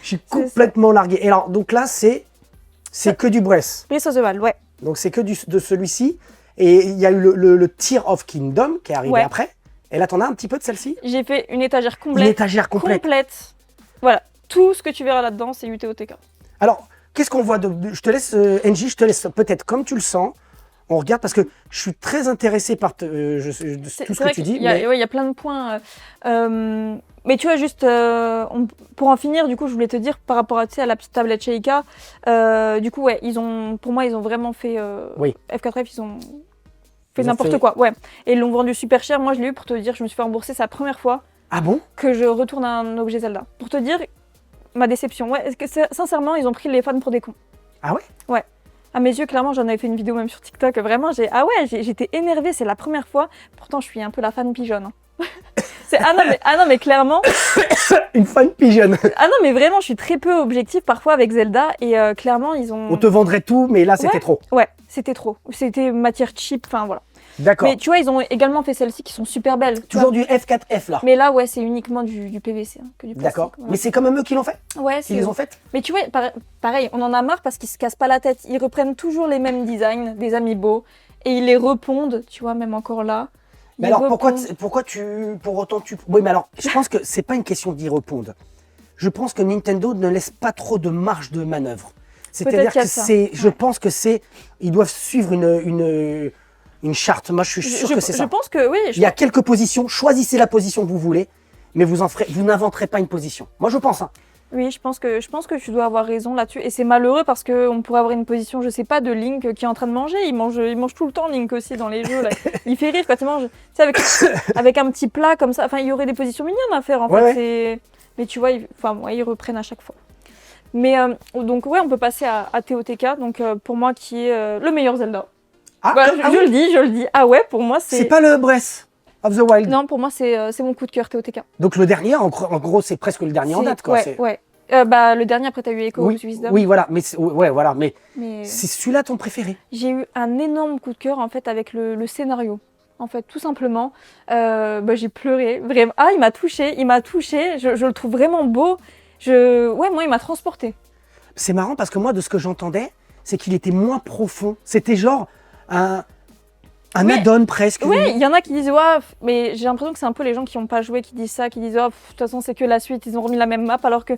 suis complètement largué. Et alors, donc là, c'est que du Breath. Breath of the Wild, ouais. Donc c'est que de celui-ci. Et il y a eu le Tear of Kingdom qui est arrivé après. Et là, t'en as un petit peu de celle-ci? J'ai fait une étagère complète. Une étagère complète. Voilà, tout ce que tu verras là-dedans, c'est UTOTK. Alors, qu'est-ce qu'on voit je te laisse, NJ, je te laisse peut-être comme tu le sens. On regarde parce que je suis très intéressé par tout ce que tu dis. Il y a plein de points. Mais tu vois, juste pour en finir, du coup, je voulais te dire par rapport à la petite tablette Sheikah, du coup, ouais, pour moi, ils ont vraiment fait. F4F, ils ont fait n'importe quoi. Ouais. Et ils l'ont vendu super cher. Moi, je l'ai eu pour te dire, je me suis fait rembourser, c'est la première fois. Ah bon? Que je retourne un objet Zelda. Pour te dire ma déception. Ouais, sincèrement, ils ont pris les fans pour des cons. Ah ouais? Ouais. À mes yeux, clairement, j'en avais fait une vidéo même sur TikTok. Vraiment, j'étais énervée, c'est la première fois. Pourtant, je suis un peu la fan pigeonne. Hein. Ah non, mais clairement. Une fan pigeonne. Ah non, mais vraiment, je suis très peu objective parfois avec Zelda. Et clairement, ils ont. On te vendrait tout, mais là, c'était trop. Ouais, c'était trop. C'était matière cheap, enfin voilà. D'accord. Mais tu vois, ils ont également fait celles-ci qui sont super belles. Toujours du F4F là. Mais là, ouais, c'est uniquement du PVC, hein, que du plastique. D'accord. Voilà. Mais c'est quand même eux qui l'ont fait? Ouais, Qui les ont faites? Mais tu vois, pareil, on en a marre parce qu'ils se cassent pas la tête. Ils reprennent toujours les mêmes designs, des amiibo, et ils les repondent, tu vois, même encore là. Mais alors, pour autant tu... Oui, mais alors, je pense que c'est pas une question d'y répondre. Je pense que Nintendo ne laisse pas trop de marge de manœuvre. C'est-à-dire que je pense que ils doivent suivre une charte. Moi, je suis sûr que c'est ça. Je pense que oui. Il y a quelques positions. Choisissez la position que vous voulez, mais vous n'inventerez pas une position. Moi, je pense. Hein. Oui, je pense que tu dois avoir raison là-dessus. Et c'est malheureux parce qu'on pourrait avoir une position, je sais pas, de Link qui est en train de manger. Il mange tout le temps, Link aussi, dans les jeux. Là. Il fait rire quand il mange. Tu sais, avec un petit plat comme ça. Enfin, il y aurait des positions mignonnes à faire en fait. Ouais. Mais tu vois, ils reprennent à chaque fois. Mais donc, ouais, on peut passer à TOTK. Donc, pour moi, qui est le meilleur Zelda. Ah, je le dis. Ah ouais, pour moi, c'est. C'est pas le Breath of the Wild. Non, pour moi, c'est mon coup de cœur, TOTK. Donc, le dernier, en gros, c'est presque le dernier en date, quoi. Ouais. Le dernier, après, t'as eu Echo of Wisdom. Oui, voilà. Mais c'est celui-là ton préféré. J'ai eu un énorme coup de cœur, en fait, avec le scénario. En fait, tout simplement. J'ai pleuré. Vraiment. Ah, il m'a touchée. Je le trouve vraiment beau. Moi, il m'a transportée. C'est marrant parce que moi, de ce que j'entendais, c'est qu'il était moins profond. C'était genre un add-on presque. Oui, il y en a qui disent mais j'ai l'impression que c'est un peu les gens qui n'ont pas joué qui disent ça, qui disent de toute façon c'est que la suite, ils ont remis la même map alors que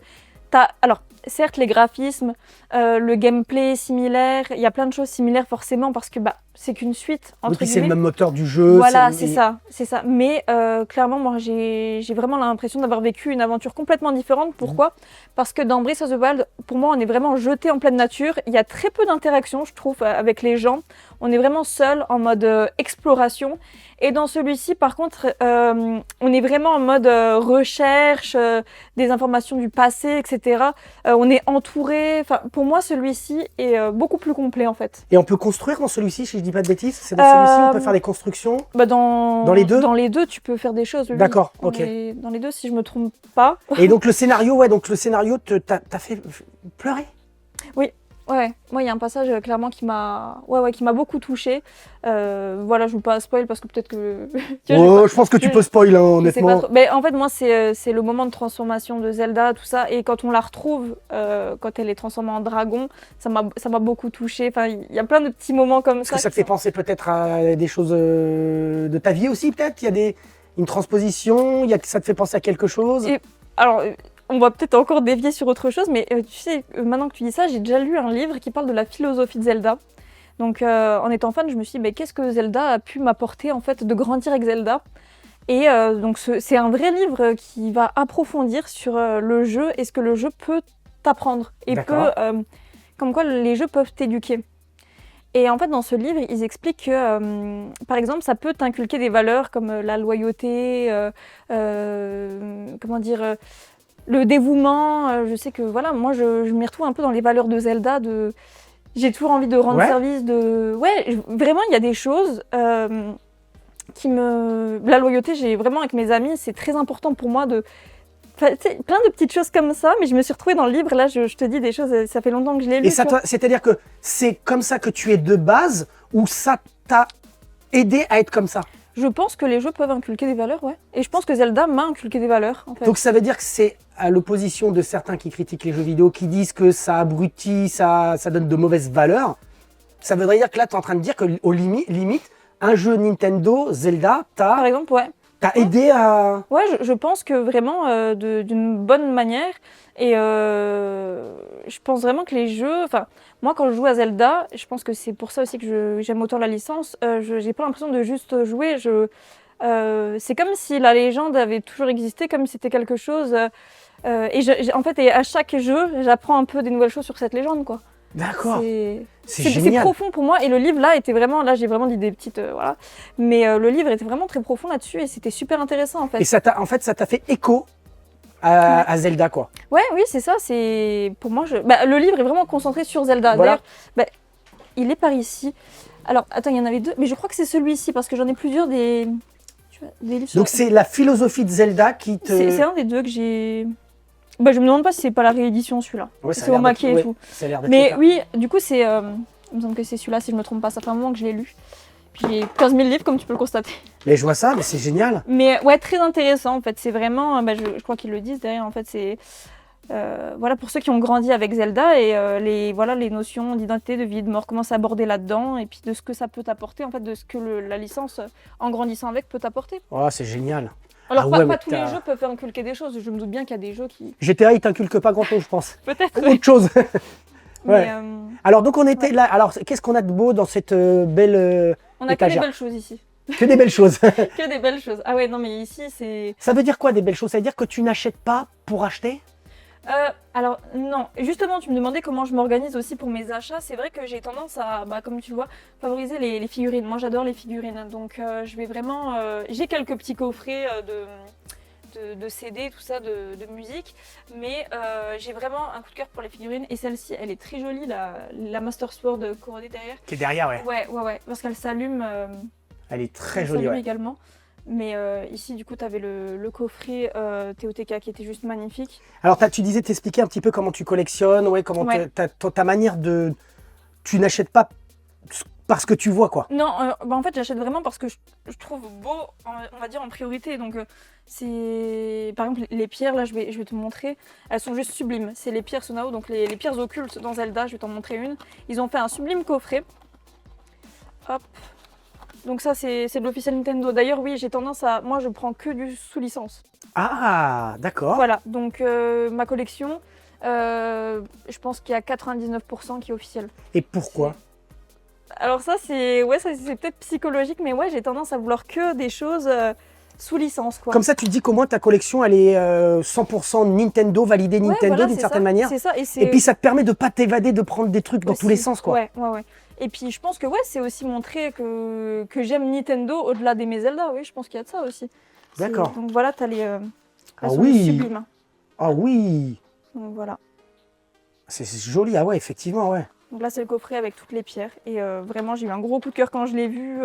alors certes les graphismes, le gameplay est similaire, il y a plein de choses similaires forcément parce que c'est qu'une suite entre guillemets. C'est le même moteur du jeu. Voilà, c'est ça. Mais clairement, moi, j'ai vraiment l'impression d'avoir vécu une aventure complètement différente. Pourquoi ? Parce que dans Breath of the Wild, pour moi, on est vraiment jeté en pleine nature. Il y a très peu d'interactions, je trouve, avec les gens. On est vraiment seul en mode exploration. Et dans celui-ci, par contre, on est vraiment en mode recherche, des informations du passé, etc. On est entouré. Enfin, pour moi, celui-ci est beaucoup plus complet, en fait. Et on peut construire dans celui-ci, si je dis pas de bêtises. C'est dans celui-ci on peut faire des constructions. Dans les deux. Dans les deux, tu peux faire des choses. Oui. D'accord, ok. Dans les deux, si je me trompe pas. Et donc le scénario, t'a fait pleurer. Oui. Ouais, moi il y a un passage clairement qui m'a beaucoup touchée. Voilà, je ne veux pas spoil parce que peut-être que. Je pense que tu peux spoil, hein, honnêtement. Mais en fait, moi c'est le moment de transformation de Zelda, tout ça, et quand on la retrouve, quand elle est transformée en dragon, ça m'a beaucoup touchée. Enfin, il y a plein de petits moments comme ça. Est-ce que ça te fait penser peut-être à des choses de ta vie aussi, peut-être ? Il y a une transposition, ça te fait penser à quelque chose ? Alors. On va peut-être encore dévier sur autre chose, mais tu sais, maintenant que tu dis ça, j'ai déjà lu un livre qui parle de la philosophie de Zelda. Donc, en étant fan, je me suis dit, mais qu'est-ce que Zelda a pu m'apporter, en fait, de grandir avec Zelda ? Et donc, c'est un vrai livre qui va approfondir sur le jeu et ce que le jeu peut t'apprendre. Et comme quoi les jeux peuvent t'éduquer. Et en fait, dans ce livre, ils expliquent que, par exemple, ça peut t'inculquer des valeurs comme la loyauté, le dévouement. Je sais que voilà, moi je m'y retrouve un peu dans les valeurs de Zelda. J'ai toujours envie de rendre service. Vraiment, il y a des choses qui me. La loyauté, j'ai vraiment avec mes amis, c'est très important pour moi de. Plein de petites choses comme ça, mais je me suis retrouvée dans le livre. Là, je te dis des choses, ça fait longtemps que je l'ai lu. Et c'est-à-dire que c'est comme ça que tu es de base ou ça t'a aidé à être comme ça ? Je pense que les jeux peuvent inculquer des valeurs, ouais. Et je pense que Zelda m'a inculqué des valeurs, en fait. Donc ça veut dire que c'est à l'opposition de certains qui critiquent les jeux vidéo, qui disent que ça abrutit, ça donne de mauvaises valeurs. Ça voudrait dire que là, tu es en train de dire qu'au limite, un jeu Nintendo, Zelda, par exemple, t'as aidé à... Ouais, je pense que vraiment d'une bonne manière. Et je pense vraiment que les jeux... Enfin, moi, quand je joue à Zelda, je pense que c'est pour ça aussi que j'aime autant la licence. J'ai pas l'impression de juste jouer. C'est comme si la légende avait toujours existé, comme si c'était quelque chose... en fait, à chaque jeu, j'apprends un peu des nouvelles choses sur cette légende, quoi. D'accord. C'est profond pour moi. Et le livre, là, était vraiment... Là, j'ai vraiment dit des petites... voilà. Mais le livre était vraiment très profond là-dessus et c'était super intéressant, en fait. Et ça t'a fait écho à Zelda, quoi. Oui, c'est ça. C'est pour moi, le livre est vraiment concentré sur Zelda. Voilà. D'ailleurs, il est par ici. Alors, attends, il y en avait deux, mais je crois que c'est celui-ci parce que j'en ai plusieurs des livres. Donc, c'est la philosophie de Zelda qui te... C'est un des deux que j'ai... je me demande pas si c'est pas la réédition, celui-là. Ouais, c'est au maquet et tout. Ça a l'air d'être mais oui, du coup, c'est... il me semble que c'est celui-là, si je me trompe pas. Ça fait un moment que je l'ai lu. Puis j'ai 15 000 livres, comme tu peux le constater. Mais je vois ça, mais c'est génial. Mais ouais, très intéressant, en fait. C'est vraiment... je crois qu'ils le disent derrière, en fait. C'est Voilà, pour ceux qui ont grandi avec Zelda et les notions d'identité, de vie, de mort, comment s'aborder là-dedans et puis de ce que ça peut t'apporter, en fait, de ce que la licence, en grandissant avec, peut t'apporter. Oh, c'est génial. Alors, Ah ouais, pas mais tous les jeux peuvent inculquer des choses. Je me doute bien qu'il y a des jeux qui. GTA, il t'inculque pas grand-chose, je pense. Peut-être. Autre chose. Mais, Alors, donc, on était là. Alors, qu'est-ce qu'on a de beau dans cette belle on a que des étagère? belles choses ici. Que des belles choses. Que des belles choses. Ah ouais, non, mais ici, c'est. Ça veut dire quoi, des belles choses? Ça veut dire que tu n'achètes pas pour acheter? Alors non, justement tu me demandais comment je m'organise aussi pour mes achats. C'est vrai que j'ai tendance à, comme tu vois, favoriser les figurines. Moi j'adore les figurines, donc je vais vraiment... j'ai quelques petits coffrets de CD, tout ça, de musique, mais j'ai vraiment un coup de cœur pour les figurines et celle-ci elle est très jolie, la Master Sword couronnée derrière. Qui est derrière, ouais. Ouais, parce qu'elle s'allume. Elle est très elle jolie, s'allume ouais. également. Mais ici, du coup, tu avais le coffret TOTK qui était juste magnifique. Alors, tu disais t'expliquer un petit peu comment tu collectionnes, ouais, comment Ouais. ta manière de... Tu n'achètes pas parce que tu vois, quoi. Non, en fait, j'achète vraiment parce que je trouve beau, on va dire, en priorité. Donc, c'est... Par exemple, les pierres, là, je vais te montrer. Elles sont juste sublimes. C'est les pierres Sonao, donc les pierres occultes dans Zelda. Je vais t'en montrer une. Ils ont fait un sublime coffret. Hop. Donc ça, c'est de l'officiel Nintendo. D'ailleurs, oui, j'ai tendance à... Moi, je prends que du sous licence. Ah, d'accord. Voilà, donc ma collection, je pense qu'il y a 99% qui est officiel. Et pourquoi? Alors ça, c'est peut-être psychologique, mais ouais, j'ai tendance à vouloir que des choses sous licence, quoi. Comme ça, tu te dis qu'au moins ta collection, elle est 100% Nintendo, validée Ouais, Nintendo voilà, d'une c'est certaine ça, manière. c'est ça, Et puis ça te permet de pas t'évader, de prendre des trucs dans tous les sens, quoi. Ouais. Et puis je pense que ouais, c'est aussi montrer que j'aime Nintendo au-delà des mes Zelda, oui, je pense qu'il y a de ça aussi. D'accord. Donc voilà, t'as les... Ah sont oui. sublimes, hein. Ah oui. Donc voilà. C'est joli, ah ouais, effectivement, ouais. Donc là, c'est le coffret avec toutes les pierres. Et vraiment, j'ai eu un gros coup de cœur quand je l'ai vu.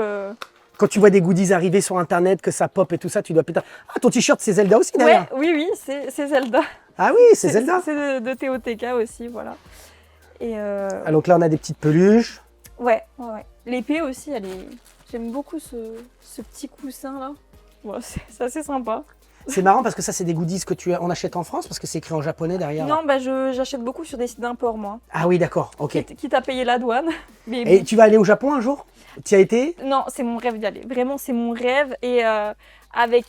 Quand tu vois des goodies arriver sur Internet, que ça pop et tout ça, tu dois péter. Ah, ton t-shirt, c'est Zelda aussi, derrière? Ouais, oui, c'est Zelda. Ah oui, c'est Zelda. C'est de TOTK aussi, voilà. Et Ah, donc là, on a des petites peluches. ouais. L'épée aussi, j'aime beaucoup ce petit coussin là. Voilà, c'est assez sympa. C'est marrant parce que ça, c'est des goodies que on achète en France parce que c'est écrit en japonais derrière. Non, j'achète beaucoup sur des sites d'import, moi. Ah oui, d'accord, ok. Quitte à payer la douane. Mais Et bon. tu vas aller au Japon un jour? Tu y as été? Non, c'est mon rêve d'y aller. Vraiment, c'est mon rêve. Et avec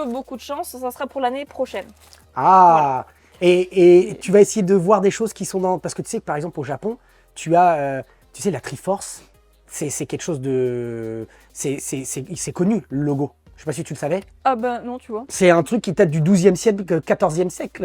beaucoup de chance, ça sera pour l'année prochaine. Ah, et tu vas essayer de voir des choses qui sont dans... Parce que tu sais que par exemple au Japon, tu as, tu sais, la Triforce, c'est quelque chose de... C'est connu, le logo. Je sais pas si tu le savais. Ah ben non, tu vois. C'est un truc qui date du 12e siècle, 14e siècle,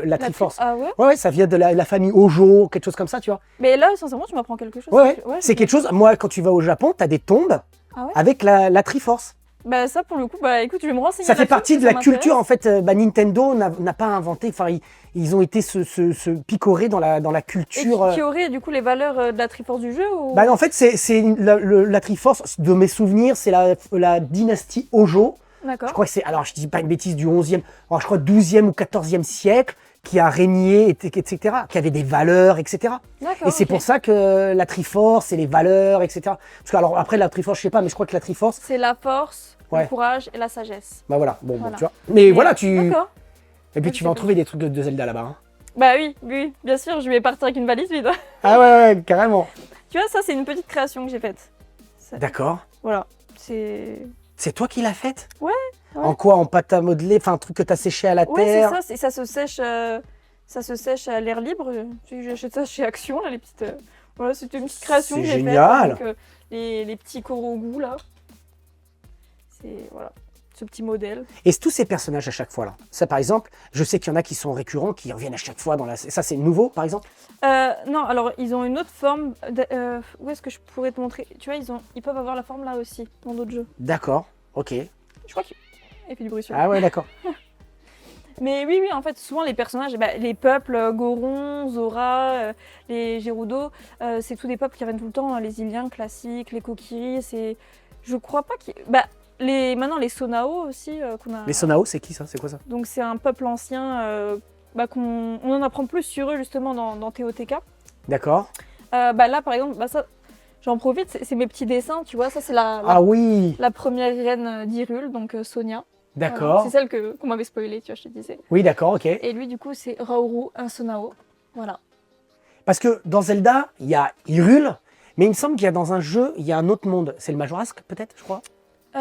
la Triforce. Ah ouais? Ouais, ça vient de la famille Hojo, quelque chose comme ça, tu vois. Mais là, sincèrement, tu m'apprends quelque chose. Ouais, c'est quelque chose... Moi, quand tu vas au Japon, tu as des tombes Ah ouais? avec la Triforce. Bah ça, pour le coup, écoute, je vais me renseigner. Ça fait là-dessus, partie parce de que la ça culture, en m'intéresse. fait. Nintendo n'a pas inventé, enfin, ils ont été se picorer dans la Et culture. qui aurait du coup les valeurs de la Triforce du jeu ou... En fait, c'est la Triforce, de mes souvenirs, c'est la dynastie Hojo. D'accord. Je crois que c'est, alors je dis pas une bêtise, du 11e, alors, je crois 12e ou 14e siècle, qui a régné, etc., qui avait des valeurs, etc. D'accord. Et c'est ok. pour ça que la Triforce, c'est les valeurs, etc. Parce que, alors après, la Triforce, je sais pas, mais je crois que la Triforce, C'est la force, Ouais. le courage et la sagesse. bah voilà, bon, Voilà. tu vois. Mais voilà, tu. D'accord. Et puis Ok, tu vas en c'est trouver des trucs de Zelda là-bas. Hein. Bah oui, bien sûr, je vais partir avec une valise vide. Ah ouais, carrément. Tu vois, ça c'est une petite création que j'ai faite. D'accord. Voilà, c'est... C'est toi qui l'as faite? Ouais. En quoi? En pâte à modeler? Enfin, un truc que tu as séché à la Ouais, c'est terre? ça, ça se sèche à l'air libre. J'achète ça chez Action, là, les petites... Voilà, c'était une petite création C'est que j'ai faite. génial. Avec les petits coraux goût, là. C'est... Voilà, ce petit modèle. Et tous ces personnages à chaque fois là. Ça, par exemple, je sais qu'il y en a qui sont récurrents, qui reviennent à chaque fois dans la. Ça, c'est nouveau, par exemple? Non, alors ils ont une autre forme. Où est-ce que je pourrais te montrer? Tu vois, ils peuvent avoir la forme là aussi, dans d'autres jeux. D'accord. Ok. Je crois qu'il fait du bruit sur. Ah ouais, d'accord. Mais oui, en fait, souvent les personnages, les peuples, Goron, Zora, les Gerudo, c'est tous des peuples qui reviennent tout le temps, hein, les Iliens classiques, les Kokiri, c'est... Je crois pas qu'il... Maintenant, les Sonao aussi, qu'on a... Les Sonao, c'est qui ça? C'est quoi ça? Donc c'est un peuple ancien, on en apprend plus sur eux justement dans TOTK. D'accord. Là, par exemple, ça, j'en profite, c'est mes petits dessins, tu vois, ça c'est Ah oui. la première reine d'Hyrule, donc Sonia. D'accord. Voilà. C'est celle qu'on m'avait spoilée, tu vois, je te disais. Oui, d'accord, ok. Et lui, du coup, c'est Raoru Insunao. Voilà. Parce que dans Zelda, il y a Hyrule, mais il me semble qu'il y a dans un jeu, il y a un autre monde. C'est le Majora's peut-être, je crois. Il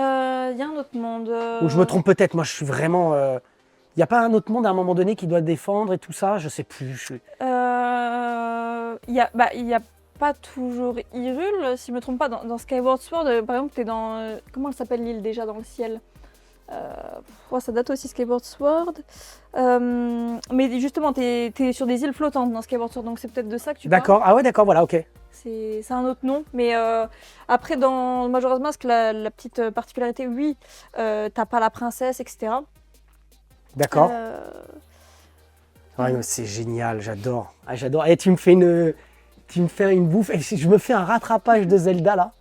y a un autre monde. Ou je me trompe peut-être, moi je suis vraiment... Il n'y a pas un autre monde à un moment donné qui doit défendre et tout ça, je sais plus. Il y a pas toujours Hyrule, si je me trompe pas. Dans Skyward Sword, par exemple, t'es dans... comment elle s'appelle l'île déjà dans le ciel? Ça date aussi Skyward Sword. Mais justement, t'es sur des îles flottantes dans Skyward Sword, donc c'est peut-être de ça que tu parles. D'accord, ah ouais, d'accord, voilà, ok. C'est un autre nom. Mais après, dans Majora's Mask, la petite particularité, oui, t'as pas la princesse, etc. D'accord. Ouais, c'est génial, j'adore. Ah, j'adore. Et tu me fais une bouffe. Et je me fais un rattrapage de Zelda là.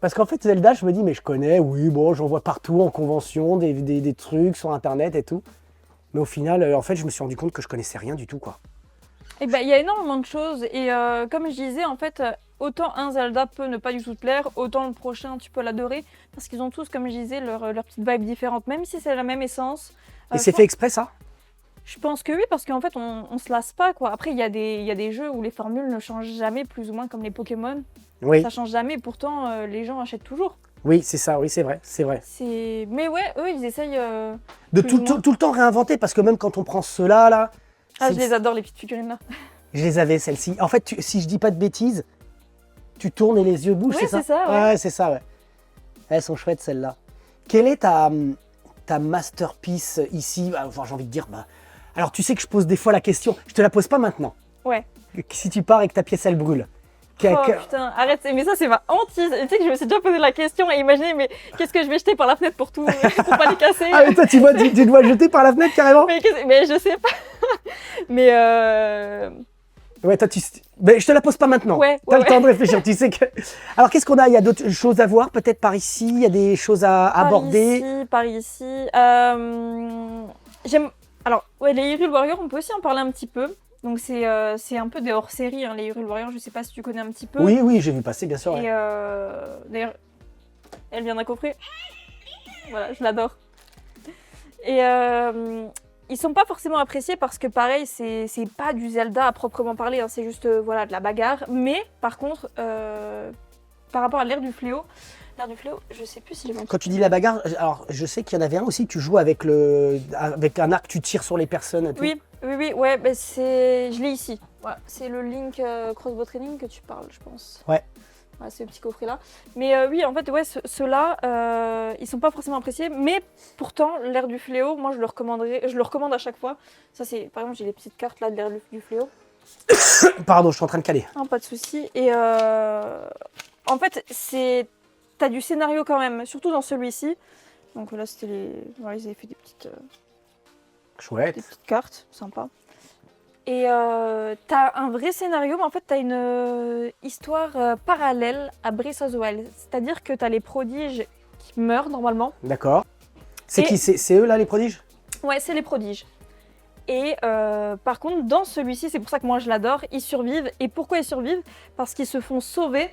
Parce qu'en fait, Zelda, je me dis, mais je connais, oui, bon, j'en vois partout en convention, des trucs sur internet et tout. Mais au final, en fait, je me suis rendu compte que je connaissais rien du tout, quoi. Et il y a énormément de choses. Et comme je disais, en fait, autant un Zelda peut ne pas du tout te plaire, autant le prochain, tu peux l'adorer. Parce qu'ils ont tous, comme je disais, leur petite vibe différente, même si c'est la même essence. Et c'est fait exprès, ça? Je pense que oui, parce qu'en fait, on se lasse pas, quoi. Après, il y a des jeux où les formules ne changent jamais, plus ou moins comme les Pokémon. Oui. Ça change jamais, pourtant, les gens achètent toujours. Oui, c'est ça, oui, c'est vrai, c'est vrai. Mais ouais, eux, ils essayent... de tout le temps réinventer, parce que même quand on prend ceux-là, là... Ah, je les adore, les petites figurines, là. Je les avais, celles-ci. En fait, si je dis pas de bêtises, tu tournes et les yeux bougent, oui, c'est ça? Ouais, c'est ça, ouais. Elles sont chouettes, celles-là. Quelle est ta masterpiece ici? Enfin, j'ai envie de dire... Alors, tu sais que je pose des fois la question, je te la pose pas maintenant. Ouais. Si tu pars et que ta pièce, elle brûle. Oh putain, arrête, mais ça c'est ma hantise. Tu sais que je me suis déjà posé la question et imaginé, mais qu'est-ce que je vais jeter par la fenêtre pour pas les casser? Ah mais toi tu dois le jeter par la fenêtre carrément? Mais je sais pas. Mais ouais, toi mais je te la pose pas maintenant. Ouais, t'as le temps de réfléchir, tu sais que... Alors qu'est-ce qu'on a? Il y a d'autres choses à voir peut-être par ici, il y a des choses à aborder. Par ici. J'aime... Alors, ouais, les Hyrule Warriors, on peut aussi en parler un petit peu. Donc c'est un peu des hors-série, hein, les Hyrule Warriors, je sais pas si tu connais un petit peu. Oui, j'ai vu passer, bien sûr. Ouais. Et d'ailleurs, elle vient d'un coffret. Voilà, je l'adore. Et ils sont pas forcément appréciés parce que pareil, c'est pas du Zelda à proprement parler, hein, c'est juste voilà, de la bagarre. Mais par contre, par rapport à l'ère du fléau, je sais plus si j'ai Quand tu dis la bagarre, alors je sais qu'il y en avait un aussi, tu joues avec un arc, tu tires sur les personnes. Tout. Oui, ouais, bah je l'ai ici. Voilà, c'est le Link Crossbow Training que tu parles, je pense. Ouais. Voilà, c'est le petit coffret là. Mais oui, en fait, ouais, ceux-là, ils sont pas forcément appréciés, mais pourtant, l'ère du fléau, moi je le recommande à chaque fois. Ça, c'est, par exemple, j'ai les petites cartes là de l'ère du fléau. Pardon, je suis en train de caler. Non, pas de souci. Et en fait, t'as du scénario quand même, surtout dans celui-ci. Donc là, c'était voilà, ils avaient fait des petites. Chouette. Des petites cartes, sympa. Et t'as un vrai scénario, mais en fait t'as une histoire parallèle à Breath of the Wild. C'est-à-dire que t'as les prodiges qui meurent normalement. D'accord. C'est qui? C'est eux là les prodiges? Ouais, c'est les prodiges. Et par contre, dans celui-ci, c'est pour ça que moi je l'adore, ils survivent. Et pourquoi ils survivent? Parce qu'ils se font sauver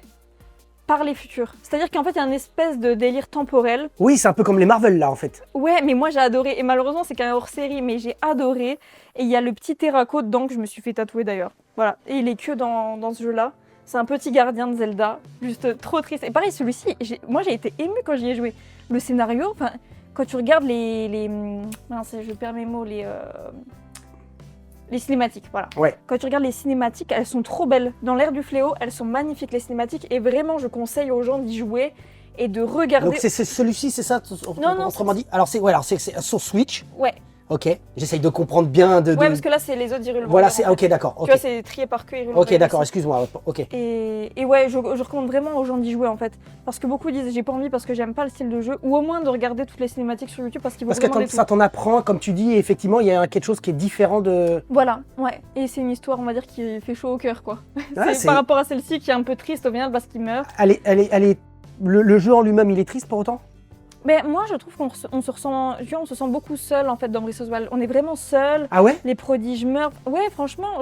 par les futurs. C'est-à-dire qu'en fait, il y a une espèce de délire temporel. Oui, c'est un peu comme les Marvel là en fait. Ouais, mais moi j'ai adoré. Et malheureusement, c'est qu'un hors-série, mais j'ai adoré. Et il y a le petit Terraco dedans que je me suis fait tatouer d'ailleurs. Voilà. Et il est que dans ce jeu-là. C'est un petit gardien de Zelda. Juste trop triste. Et pareil, celui-ci, moi j'ai été émue quand j'y ai joué. Le scénario, enfin, quand tu regardes mince, je perds mes mots, les cinématiques, voilà. Ouais. Quand tu regardes les cinématiques, elles sont trop belles. Dans l'ère du fléau, elles sont magnifiques, les cinématiques. Et vraiment, je conseille aux gens d'y jouer et de regarder. Donc c'est celui-ci, c'est ça? Non, autrement dit. Alors c'est sur Switch. Ouais. Ok. J'essaye de comprendre bien. Ouais, parce que là, c'est les autres Hyrule. Voilà, c'est ok, d'accord. Okay. Tu vois, c'est trié par que Hyrule. Ok, d'accord, excuse-moi. Ok. Et ouais, je recommande vraiment aux gens d'y jouer en fait. Parce que beaucoup disent j'ai pas envie parce que j'aime pas le style de jeu. Ou au moins de regarder toutes les cinématiques sur YouTube parce qu'il vaut vraiment que ça t'en apprend, comme tu dis, et effectivement, il y a quelque chose qui est différent de... Voilà, ouais. Et c'est une histoire, on va dire, qui fait chaud au cœur, quoi. Ah, c'est par rapport à celle-ci qui est un peu triste au final parce qu'il meurt. Le jeu en lui-même, il est triste pour autant? Mais moi, je trouve qu'on se sent beaucoup seul en fait dans Breath of the Wild. On est vraiment seul. Ah ouais? Les prodiges meurent. Ouais, franchement,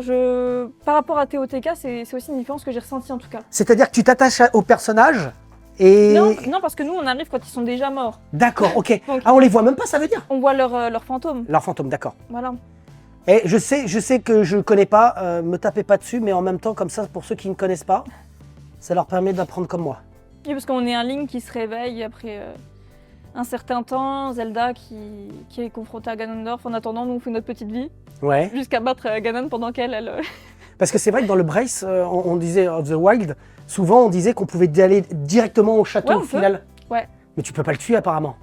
par rapport à TOTK, c'est aussi une différence que j'ai ressentie en tout cas. C'est-à-dire que tu t'attaches au personnage Et... Non, parce que nous, on arrive quand ils sont déjà morts. D'accord, ok. Donc- Ah, on les voit même pas, ça veut dire? On voit leur fantôme. Leur fantôme, d'accord. Voilà. Et je sais que je connais pas, me tapez pas dessus, mais en même temps, comme ça, pour ceux qui ne connaissent pas, ça leur permet d'apprendre comme moi. Oui, parce qu'on est un Link qui se réveille après un certain temps, Zelda qui est confrontée à Ganondorf. En attendant, nous, on fait notre petite vie, Ouais. jusqu'à battre Ganon pendant qu'elle... Parce que c'est vrai que dans le Brace, on disait of the Wild, souvent on disait qu'on pouvait aller directement au château Ouais, au on peut. final. Ouais. Mais tu peux pas le tuer apparemment.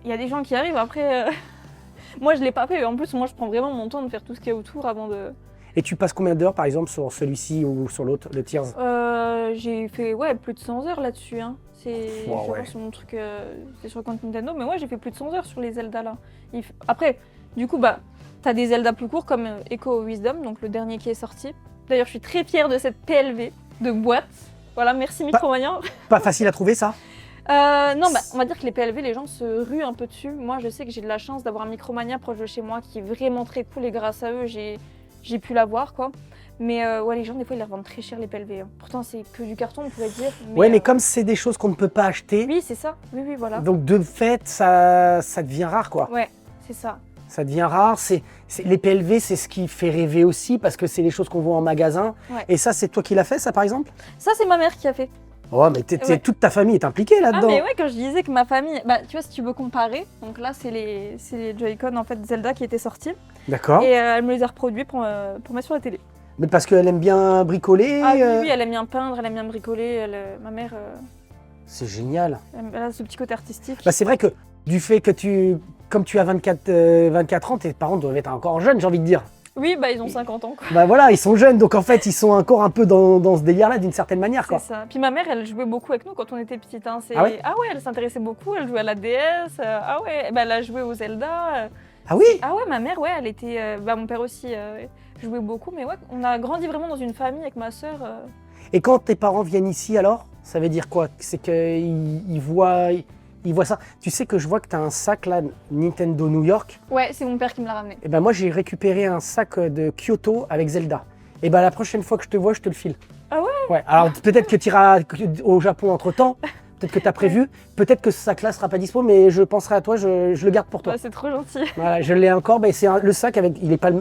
Il y a des gens qui arrivent, après... Moi, je l'ai pas fait. En plus, moi, je prends vraiment mon temps de faire tout ce qu'il y a autour avant de... Et tu passes combien d'heures par exemple sur celui-ci ou sur l'autre, le Tears? J'ai fait plus de 100 heures là-dessus. Hein. C'est Wow, je ouais. pense, mon truc, c'est sur le compte Nintendo, mais ouais, j'ai fait plus de 100 heures sur les Zelda là. Après, du coup, bah, t'as des Zelda plus courts comme Echo Wisdom, donc le dernier qui est sorti. D'ailleurs, je suis très fière de cette PLV de boîte. Voilà, merci Micromania. Pas facile à trouver ça? Non, bah, on va dire que les PLV, les gens se ruent un peu dessus. Moi, je sais que j'ai de la chance d'avoir un Micromania proche de chez moi qui est vraiment très cool et grâce à eux, j'ai pu l'avoir, quoi. Mais ouais, les gens, des fois, ils les revendent très cher, les PLV. Hein. Pourtant, c'est que du carton, on pourrait dire. Ouais, mais comme c'est des choses qu'on ne peut pas acheter, Oui, c'est ça. Oui, voilà. donc de fait, ça devient rare quoi. Ouais, c'est ça. Ça devient rare. Les PLV, c'est ce qui fait rêver aussi parce que c'est les choses qu'on voit en magasin. Ouais. Et ça, c'est toi qui l'as fait, ça par exemple? Ça, c'est ma mère qui a fait. Oh, mais Ouais. toute ta famille est impliquée Ah, là-dedans. mais ouais, quand je disais que ma famille. Bah, tu vois, si tu veux comparer, donc là, c'est les Joy-Con en fait Zelda qui étaient sortis. D'accord. Et elle me les a reproduits pour mettre sur la télé. Mais parce qu'elle aime bien bricoler. Ah oui, elle aime bien peindre, elle aime bien bricoler. Ma mère, C'est génial. elle a ce petit côté artistique. Bah, c'est vrai que du fait que comme tu as 24 ans, tes parents doivent être encore jeunes, j'ai envie de dire. Oui, bah ils ont 50 ans, quoi. Bah voilà, ils sont jeunes, donc en fait, ils sont encore un peu dans ce délire-là d'une certaine manière, C'est quoi. ça. Puis ma mère, elle jouait beaucoup avec nous quand on était petite. Hein. Ah ouais elle s'intéressait beaucoup. Elle jouait à la DS. Ah ouais, bah, elle a joué au Zelda. Ah oui? Ah ouais, ma mère, ouais, elle était. Bah, mon père aussi jouait beaucoup. Mais ouais, on a grandi vraiment dans une famille avec ma sœur. Et quand tes parents viennent ici, alors, ça veut dire quoi? C'est qu'ils voient ça. Tu sais que je vois que tu as un sac là, Nintendo New York. Ouais, c'est mon père qui me l'a ramené. Et ben moi, j'ai récupéré un sac de Kyoto avec Zelda. Et ben la prochaine fois que je te vois, je te le file. Ah ouais? Ouais, alors peut-être que tu iras au Japon entre-temps. Peut-être que tu as prévu. Peut-être que ce sac-là sera pas dispo, mais je penserai à toi, je le garde pour toi. Bah, c'est trop gentil. Voilà, je l'ai encore. Ben, le sac,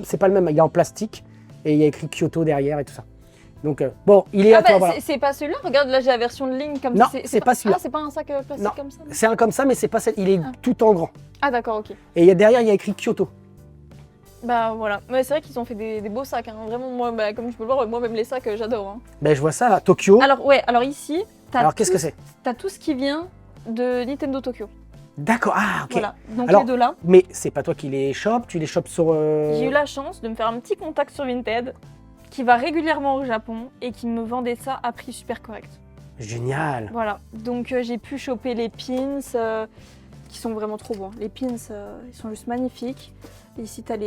c'est pas le même. Il est en plastique et il y a écrit Kyoto derrière et tout ça. Donc bon, il est à toi. Voilà. C'est pas celui-là. Regarde, là j'ai la version de Link comme Non, ça. c'est pas celui-là. Ah, c'est pas un sac plastique Non. comme ça. C'est un comme ça, mais c'est pas il est tout en grand. Ah d'accord, ok. Et derrière, il y a écrit Kyoto. Bah voilà. Mais c'est vrai qu'ils ont fait des beaux sacs. Hein. Vraiment, moi, bah, comme tu peux le voir, moi même les sacs, j'adore. Hein. Ben je vois ça là, Tokyo. Alors ici, Alors qu'est-ce que c'est? t'as tout ce qui vient de Nintendo Tokyo. D'accord, ah ok. Voilà. Donc Alors, les deux là. Mais c'est pas toi qui les chopes, tu les chopes sur. J'ai eu la chance de me faire un petit contact sur Vinted qui va régulièrement au Japon et qui me vendait ça à prix super correct. Génial. Voilà, donc j'ai pu choper les pins qui sont vraiment trop bons. Les pins, ils sont juste magnifiques. Et ici, c'est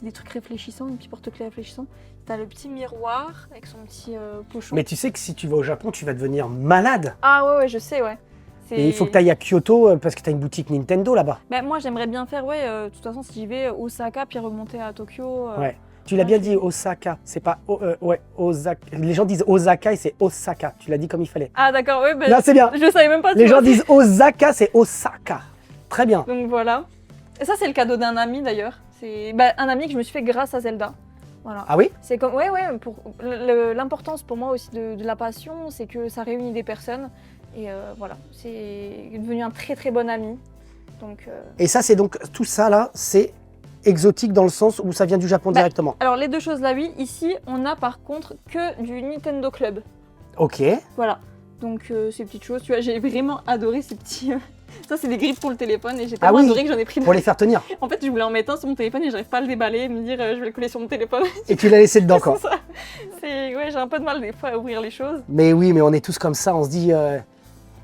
des trucs réfléchissants, un petit porte-clés réfléchissant. T'as le petit miroir avec son petit pochon. Mais tu sais que si tu vas au Japon, tu vas devenir malade. Ah ouais, je sais, ouais. Et il faut que tu ailles à Kyoto parce que tu as une boutique Nintendo là-bas. Bah, moi, j'aimerais bien faire, de toute façon, si j'y vais, Osaka, puis remonter à Tokyo. Ouais. Tu l'as bien dit, Osaka. C'est pas. Ouais, Osaka. Les gens disent Osaka et c'est Osaka. Tu l'as dit comme il fallait. Ah d'accord, ouais, bah, Là, c'est bien. je savais même pas. Les tu vois. gens disent Osaka, c'est Osaka. Très bien. Donc voilà. Et ça, c'est le cadeau d'un ami d'ailleurs. C'est un ami que je me suis fait grâce à Zelda. Voilà. Ah oui? C'est comme pour l'importance pour moi aussi de la passion, c'est que ça réunit des personnes et voilà, c'est devenu un très très bon ami. Donc Et ça, c'est donc tout ça là, c'est exotique dans le sens où ça vient du Japon directement. alors les deux choses là, oui. Ici, on a par contre que du Nintendo Club. Ok. Voilà. Donc ces petites choses, tu vois, j'ai vraiment adoré ces petits. Ça, c'est des grippes pour le téléphone et j'ai tellement adoré que j'en ai pris. Pour les faire tenir. En fait, je voulais en mettre un sur mon téléphone et j'arrive pas à le déballer et me dire je vais le coller sur mon téléphone. Et tu l'as laissé dedans quoi. C'est ça. Ouais, j'ai un peu de mal des fois à ouvrir les choses. Mais oui, mais on est tous comme ça, on se dit.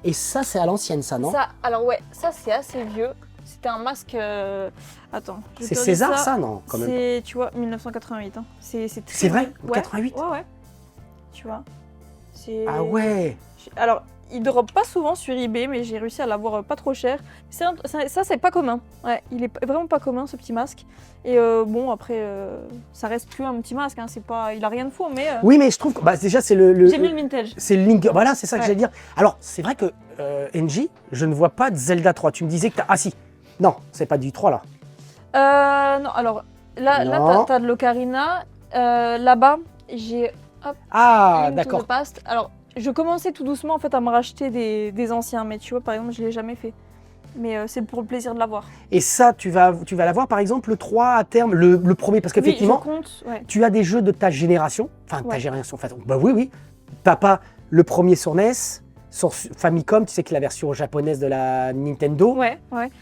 Et ça, c'est à l'ancienne, ça, non? Ça, alors ouais, ça c'est assez vieux. C'était un masque. Attends. je C'est te dis César, ça, non? Quand même. C'est, tu vois, 1988. Hein. C'est C'est vrai? vieux. Ouais. 88? Ouais. Tu vois. Ah ouais. Alors il drop pas souvent sur eBay, mais j'ai réussi à l'avoir pas trop cher. Ça, c'est pas commun. Ouais, il est vraiment pas commun, ce petit masque. Et bon, après, ça reste plus un petit masque. Hein, c'est pas, il a rien de fou, mais. Oui, mais je trouve que déjà, c'est J'aime mieux le vintage. C'est le Link. Voilà, c'est ça que j'allais dire. Alors, c'est vrai que NJ, je ne vois pas de Zelda 3. Tu me disais que t'as. Ah, si. Non, c'est pas du 3 là. Non, alors là t'as de l'Ocarina. Là-bas, j'ai. Hop, Ah, Link to d'accord. the Past. Alors, je commençais tout doucement en fait à me racheter des anciens, mais tu vois, par exemple, je l'ai jamais fait. Mais c'est pour le plaisir de l'avoir. Et ça, tu vas l'avoir par exemple le 3 à terme, le premier, parce qu'effectivement, Oui, je compte, ouais. tu as des jeux de ta génération. Enfin, ta Ouais. génération. Enfin, bah oui. T'as pas le premier sur NES, sur Famicom, tu sais que la version japonaise de la Nintendo. Ouais.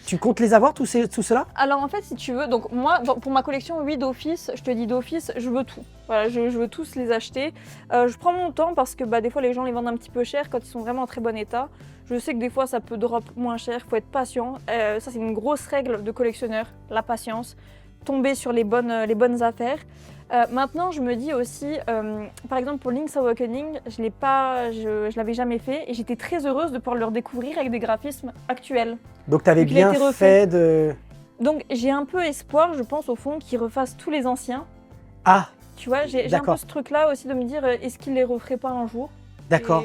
Tu comptes les avoir, tout cela? Alors en fait, si tu veux, donc moi, pour ma collection, oui, d'office, je te dis d'office, je veux tout. Voilà, je veux tous les acheter. Je prends mon temps parce que des fois, les gens les vendent un petit peu cher quand ils sont vraiment en très bon état. Je sais que des fois, ça peut drop moins cher, il faut être patient. Ça, c'est une grosse règle de collectionneur, la patience. Tomber sur les bonnes affaires. Maintenant, je me dis aussi, par exemple pour Link's Awakening, je l'avais jamais fait et j'étais très heureuse de pouvoir le redécouvrir avec des graphismes actuels. Donc tu avais Donc, il a bien été refait. fait de... Donc j'ai un peu espoir, je pense au fond, qu'ils refassent tous les anciens. Ah, Tu vois, j'ai un D'accord. peu ce truc-là aussi de me dire, est-ce qu'ils les referaient pas un jour? d'accord.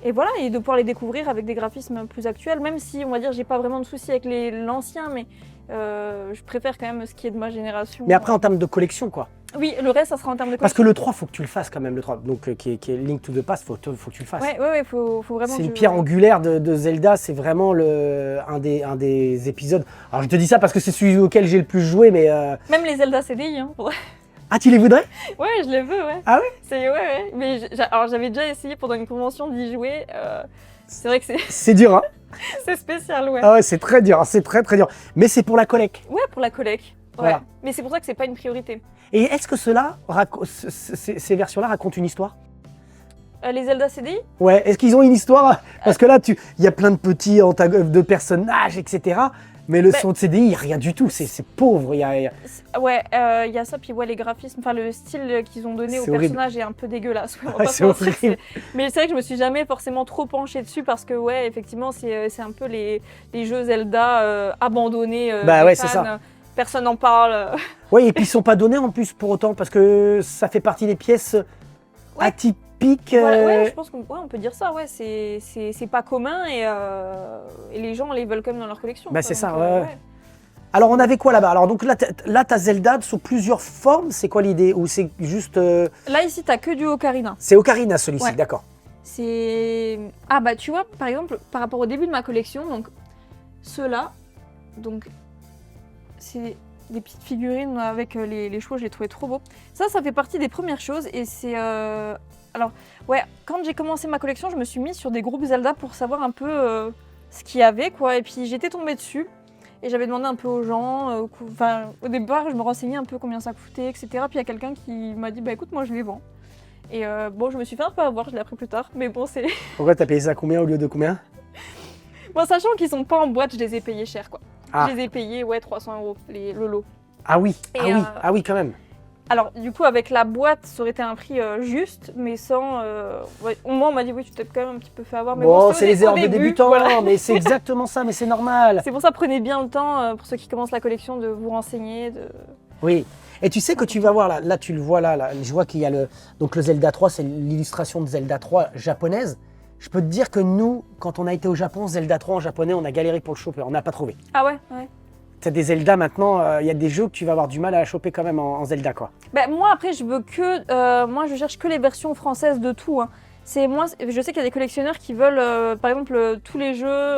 Et voilà, et de pouvoir les découvrir avec des graphismes plus actuels, même si on va dire j'ai pas vraiment de soucis avec l'ancien, mais je préfère quand même ce qui est de ma génération. Mais après, en termes de collection, quoi. Oui, le reste, ça sera en termes de Parce que collection. le 3, faut que tu le fasses quand même, le 3. Donc, qui est Link to the Past, faut que tu le fasses. Ouais, faut vraiment. C'est que une pierre angulaire de Zelda, c'est vraiment un des épisodes. Alors je te dis ça parce que c'est celui auquel j'ai le plus joué, mais... Même les Zelda CDI, hein. Ah, tu les voudrais? Ouais, je les veux, ouais. Ah ouais? Ouais. Mais alors j'avais déjà essayé pendant une convention d'y jouer. C'est vrai que C'est dur, hein? c'est spécial, ouais. Ah ouais, c'est très dur, hein, c'est très très dur. Mais c'est pour la collecte. Ouais, pour la collecte. Ouais. Voilà. Mais c'est pour ça que c'est pas une priorité. Et est-ce que ces versions-là racontent une histoire? Les Zelda CDI? Ouais, est-ce qu'ils ont une histoire? Parce que là, il y a plein de petits de personnages, etc. Mais le son de CDI, il n'y a rien du tout, c'est pauvre. Ouais, il y a ça, puis ouais, les graphismes, enfin le style qu'ils ont donné au C'est horrible. personnage est un peu dégueulasse. Ouais, on va Ouais, pas c'est se mentir, horrible. Mais c'est vrai que je me suis jamais forcément trop penchée dessus parce que ouais, effectivement, c'est un peu les jeux Zelda abandonnés. Bah des ouais, c'est fans. ça. Personne n'en parle. Ouais, et puis ils sont pas donnés en plus pour autant, parce que ça fait partie des pièces Ouais. atypiques. Voilà, ouais, je pense qu'on on peut dire ça, ouais, c'est pas commun et les gens les veulent quand même dans leur collection. Bah quoi, c'est ça, donc, ouais. Alors on avait quoi là-bas? Alors donc là, t'as Zelda sous plusieurs formes, c'est quoi l'idée? Ou c'est juste... Là, ici, t'as que du Ocarina. C'est Ocarina celui-ci, Ouais. d'accord. C'est... Ah bah tu vois, par exemple, par rapport au début de ma collection, donc ceux-là, donc c'est des petites figurines avec les chevaux, je les trouvais trop beaux. Ça fait partie des premières choses et c'est... Alors, ouais, quand j'ai commencé ma collection, je me suis mise sur des groupes Zelda pour savoir un peu ce qu'il y avait, quoi. Et puis j'étais tombée dessus et j'avais demandé un peu aux gens. Enfin, au départ, je me renseignais un peu combien ça coûtait, etc. Puis il y a quelqu'un qui m'a dit, bah écoute, moi je les vends. Et bon, je me suis fait un peu avoir, je l'ai appris plus tard, mais bon, c'est... Pourquoi t'as payé ça combien au lieu de combien? Bon, sachant qu'ils sont pas en boîte, je les ai payés cher, quoi. Ah. Je les ai payés, ouais, 300 € le lot. Ah oui, Et, ah oui, ah oui quand même. Alors, du coup, avec la boîte, ça aurait été un prix juste, mais sans... ouais, au moins, on m'a dit, oui, tu t'es quand même un petit peu fait avoir. Mais Bon, c'était c'est les au erreurs de début, débutants, voilà. mais c'est exactement ça, mais c'est normal. C'est pour ça, prenez bien le temps, pour ceux qui commencent la collection, de vous renseigner. Oui. Et tu sais que tu vas voir là tu le vois là, je vois qu'il y a donc le Zelda 3, c'est l'illustration de Zelda 3 japonaise. Je peux te dire que nous, quand on a été au Japon, Zelda 3 en japonais, on a galéré pour le choper, on n'a pas trouvé. Ah ouais. T'as des Zelda maintenant, il y a des jeux que tu vas avoir du mal à choper quand même en Zelda quoi. Bah, moi, après, je veux que... moi, je cherche que les versions françaises de tout. Hein. Je sais qu'il y a des collectionneurs qui veulent, par exemple, tous les jeux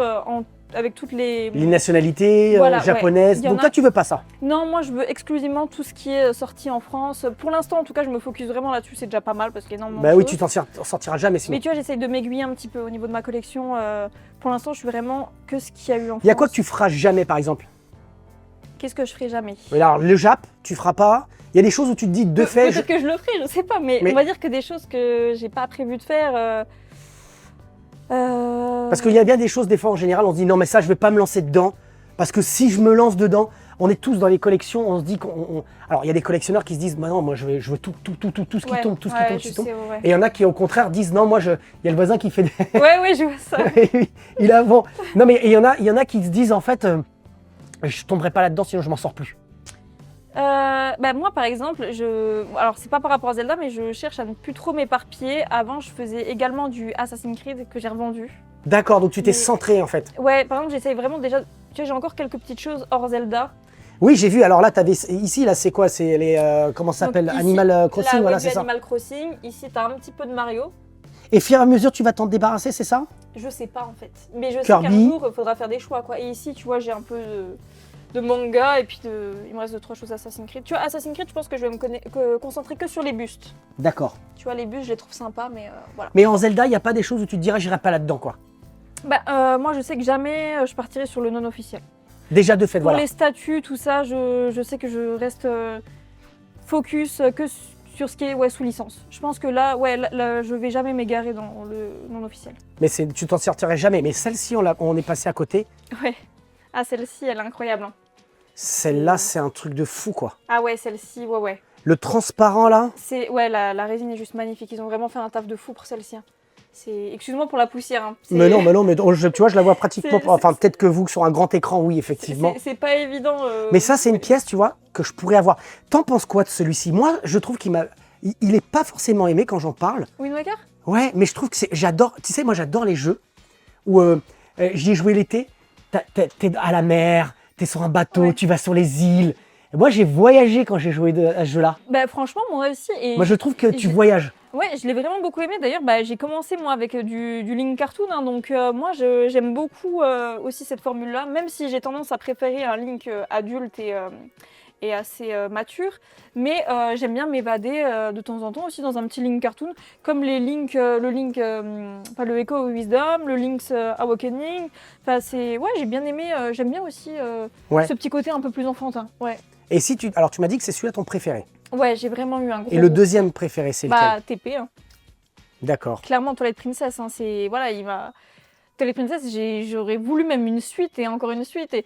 avec toutes les nationalités Voilà, japonaises, ouais. Il y en donc a- toi tu veux pas ça. Non, moi je veux exclusivement tout ce qui est sorti en France. Pour l'instant, en tout cas, je me focus vraiment là-dessus. C'est déjà pas mal parce qu'il y a énormément Bah de oui, choses. tu t'en sortiras jamais sinon. Mais tu vois, j'essaye de m'aiguiller un petit peu au niveau de ma collection. Pour l'instant, je suis vraiment que ce qu'il y a eu en France. Il y a quoi que tu feras jamais par exemple? Qu'est-ce que je ferai jamais? Alors le Jap, tu feras pas. Il y a des choses où tu te dis de fait. Peut-être que je le ferai, je sais pas. Mais Mais- on va dire que des choses que j'ai pas prévu de faire. Parce qu'il y a bien des choses, des fois en général, on se dit non mais ça je vais pas me lancer dedans. Parce que si je me lance dedans, on est tous dans les collections, on se dit alors il y a des collectionneurs qui se disent, bah non, moi je veux tout ce qui tombe, tout ce qui tombe. Et il y en a qui au contraire disent, non, il y a le voisin qui fait des... Ouais, je vois ça. Il a bon. Non mais il y en a qui se disent en fait, je tomberai pas là-dedans sinon je m'en sors plus. Moi par exemple, alors c'est pas par rapport à Zelda, mais je cherche à ne plus trop m'éparpiller. Avant, je faisais également du Assassin's Creed que j'ai revendu. D'accord, donc tu t'es centré en fait. Ouais, par exemple, j'essaye vraiment déjà. Tu vois, j'ai encore quelques petites choses hors Zelda. Oui, j'ai vu. Alors là, ici, là, c'est quoi? C'est les comment ça s'appelle? Animal Crossing, là, voilà, c'est ça. Animal Crossing. Ici, t'as un petit peu de Mario. Et fur et à mesure, tu vas t'en débarrasser, c'est ça? Je sais pas en fait, mais je sais Kirby. qu'un jour, il faudra faire des choix quoi. Et ici, tu vois, j'ai un peu de manga et puis il me reste 2-3 choses Assassin's Creed. Tu vois, Assassin's Creed, je pense que je vais me concentrer que sur les bustes. D'accord. Tu vois, les bustes, je les trouve sympas, mais voilà. Mais en Zelda, il n'y a pas des choses où tu te dirais, j'irai pas là-dedans, quoi. Moi, je sais que jamais je partirai sur le non officiel. Déjà de fait, Pour voilà. les statuts, tout ça, je sais que je reste focus que sur ce qui est sous licence. Je pense que là, je vais jamais m'égarer dans le non officiel. Mais tu t'en sortirais jamais. Mais celle-ci, on est passé à côté. Ouais. Ah, celle-ci, elle est incroyable. Hein. Celle-là, c'est un truc de fou, quoi. Ah ouais, celle-ci, ouais. Le transparent, là. La résine est juste magnifique. Ils ont vraiment fait un taf de fou pour celle-ci. Hein. Excuse-moi pour la poussière. Hein. Mais non, tu vois, je la vois pratiquement. Enfin, peut-être que vous, sur un grand écran, oui, effectivement. C'est pas évident. Mais ça, c'est une pièce, tu vois, que je pourrais avoir. T'en penses quoi de celui-ci? Moi, je trouve il est pas forcément aimé quand j'en parle. Wind Waker? Ouais, mais je trouve que j'adore. Tu sais, moi, j'adore les jeux où j'y ai joué l'été. T'es à la mer, t'es sur un bateau, tu vas sur les îles. Et moi, j'ai voyagé quand j'ai joué à ce jeu-là. Franchement, moi aussi. Et moi, je trouve que tu voyages. Ouais, je l'ai vraiment beaucoup aimé. D'ailleurs, j'ai commencé moi avec du Link Cartoon. Hein, donc, moi, j'aime beaucoup aussi cette formule-là. Même si j'ai tendance à préférer un Link adulte et assez mature. Mais j'aime bien m'évader de temps en temps aussi dans un petit Link Cartoon. Comme le Echo Wisdom, le Link's Awakening. Enfin, j'ai bien aimé. J'aime bien aussi ce petit côté un peu plus enfantin. Ouais. Et alors, tu m'as dit que c'est celui-là ton préféré. Ouais, j'ai vraiment eu un gros... Et le deuxième préféré, c'est lequel? TP. Hein. D'accord. Clairement, Twilight Princess. Hein, Twilight Princess, j'aurais voulu même une suite et encore une suite. Et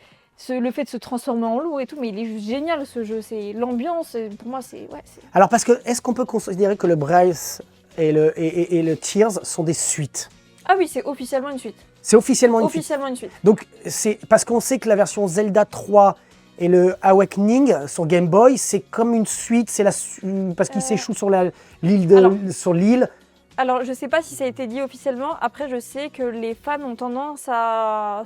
le fait de se transformer en loup et tout, mais il est juste génial ce jeu. C'est l'ambiance, pour moi, c'est... Alors, parce que, est-ce qu'on peut considérer que le Bryce et le Tears sont des suites? Ah oui, c'est officiellement une suite. C'est officiellement une suite. Donc, c'est parce qu'on sait que la version Zelda 3... Et le Awakening sur Game Boy, c'est comme une suite, parce qu'il s'échoue sur l'île. Alors, je sais pas si ça a été dit officiellement. Après, je sais que les fans ont tendance à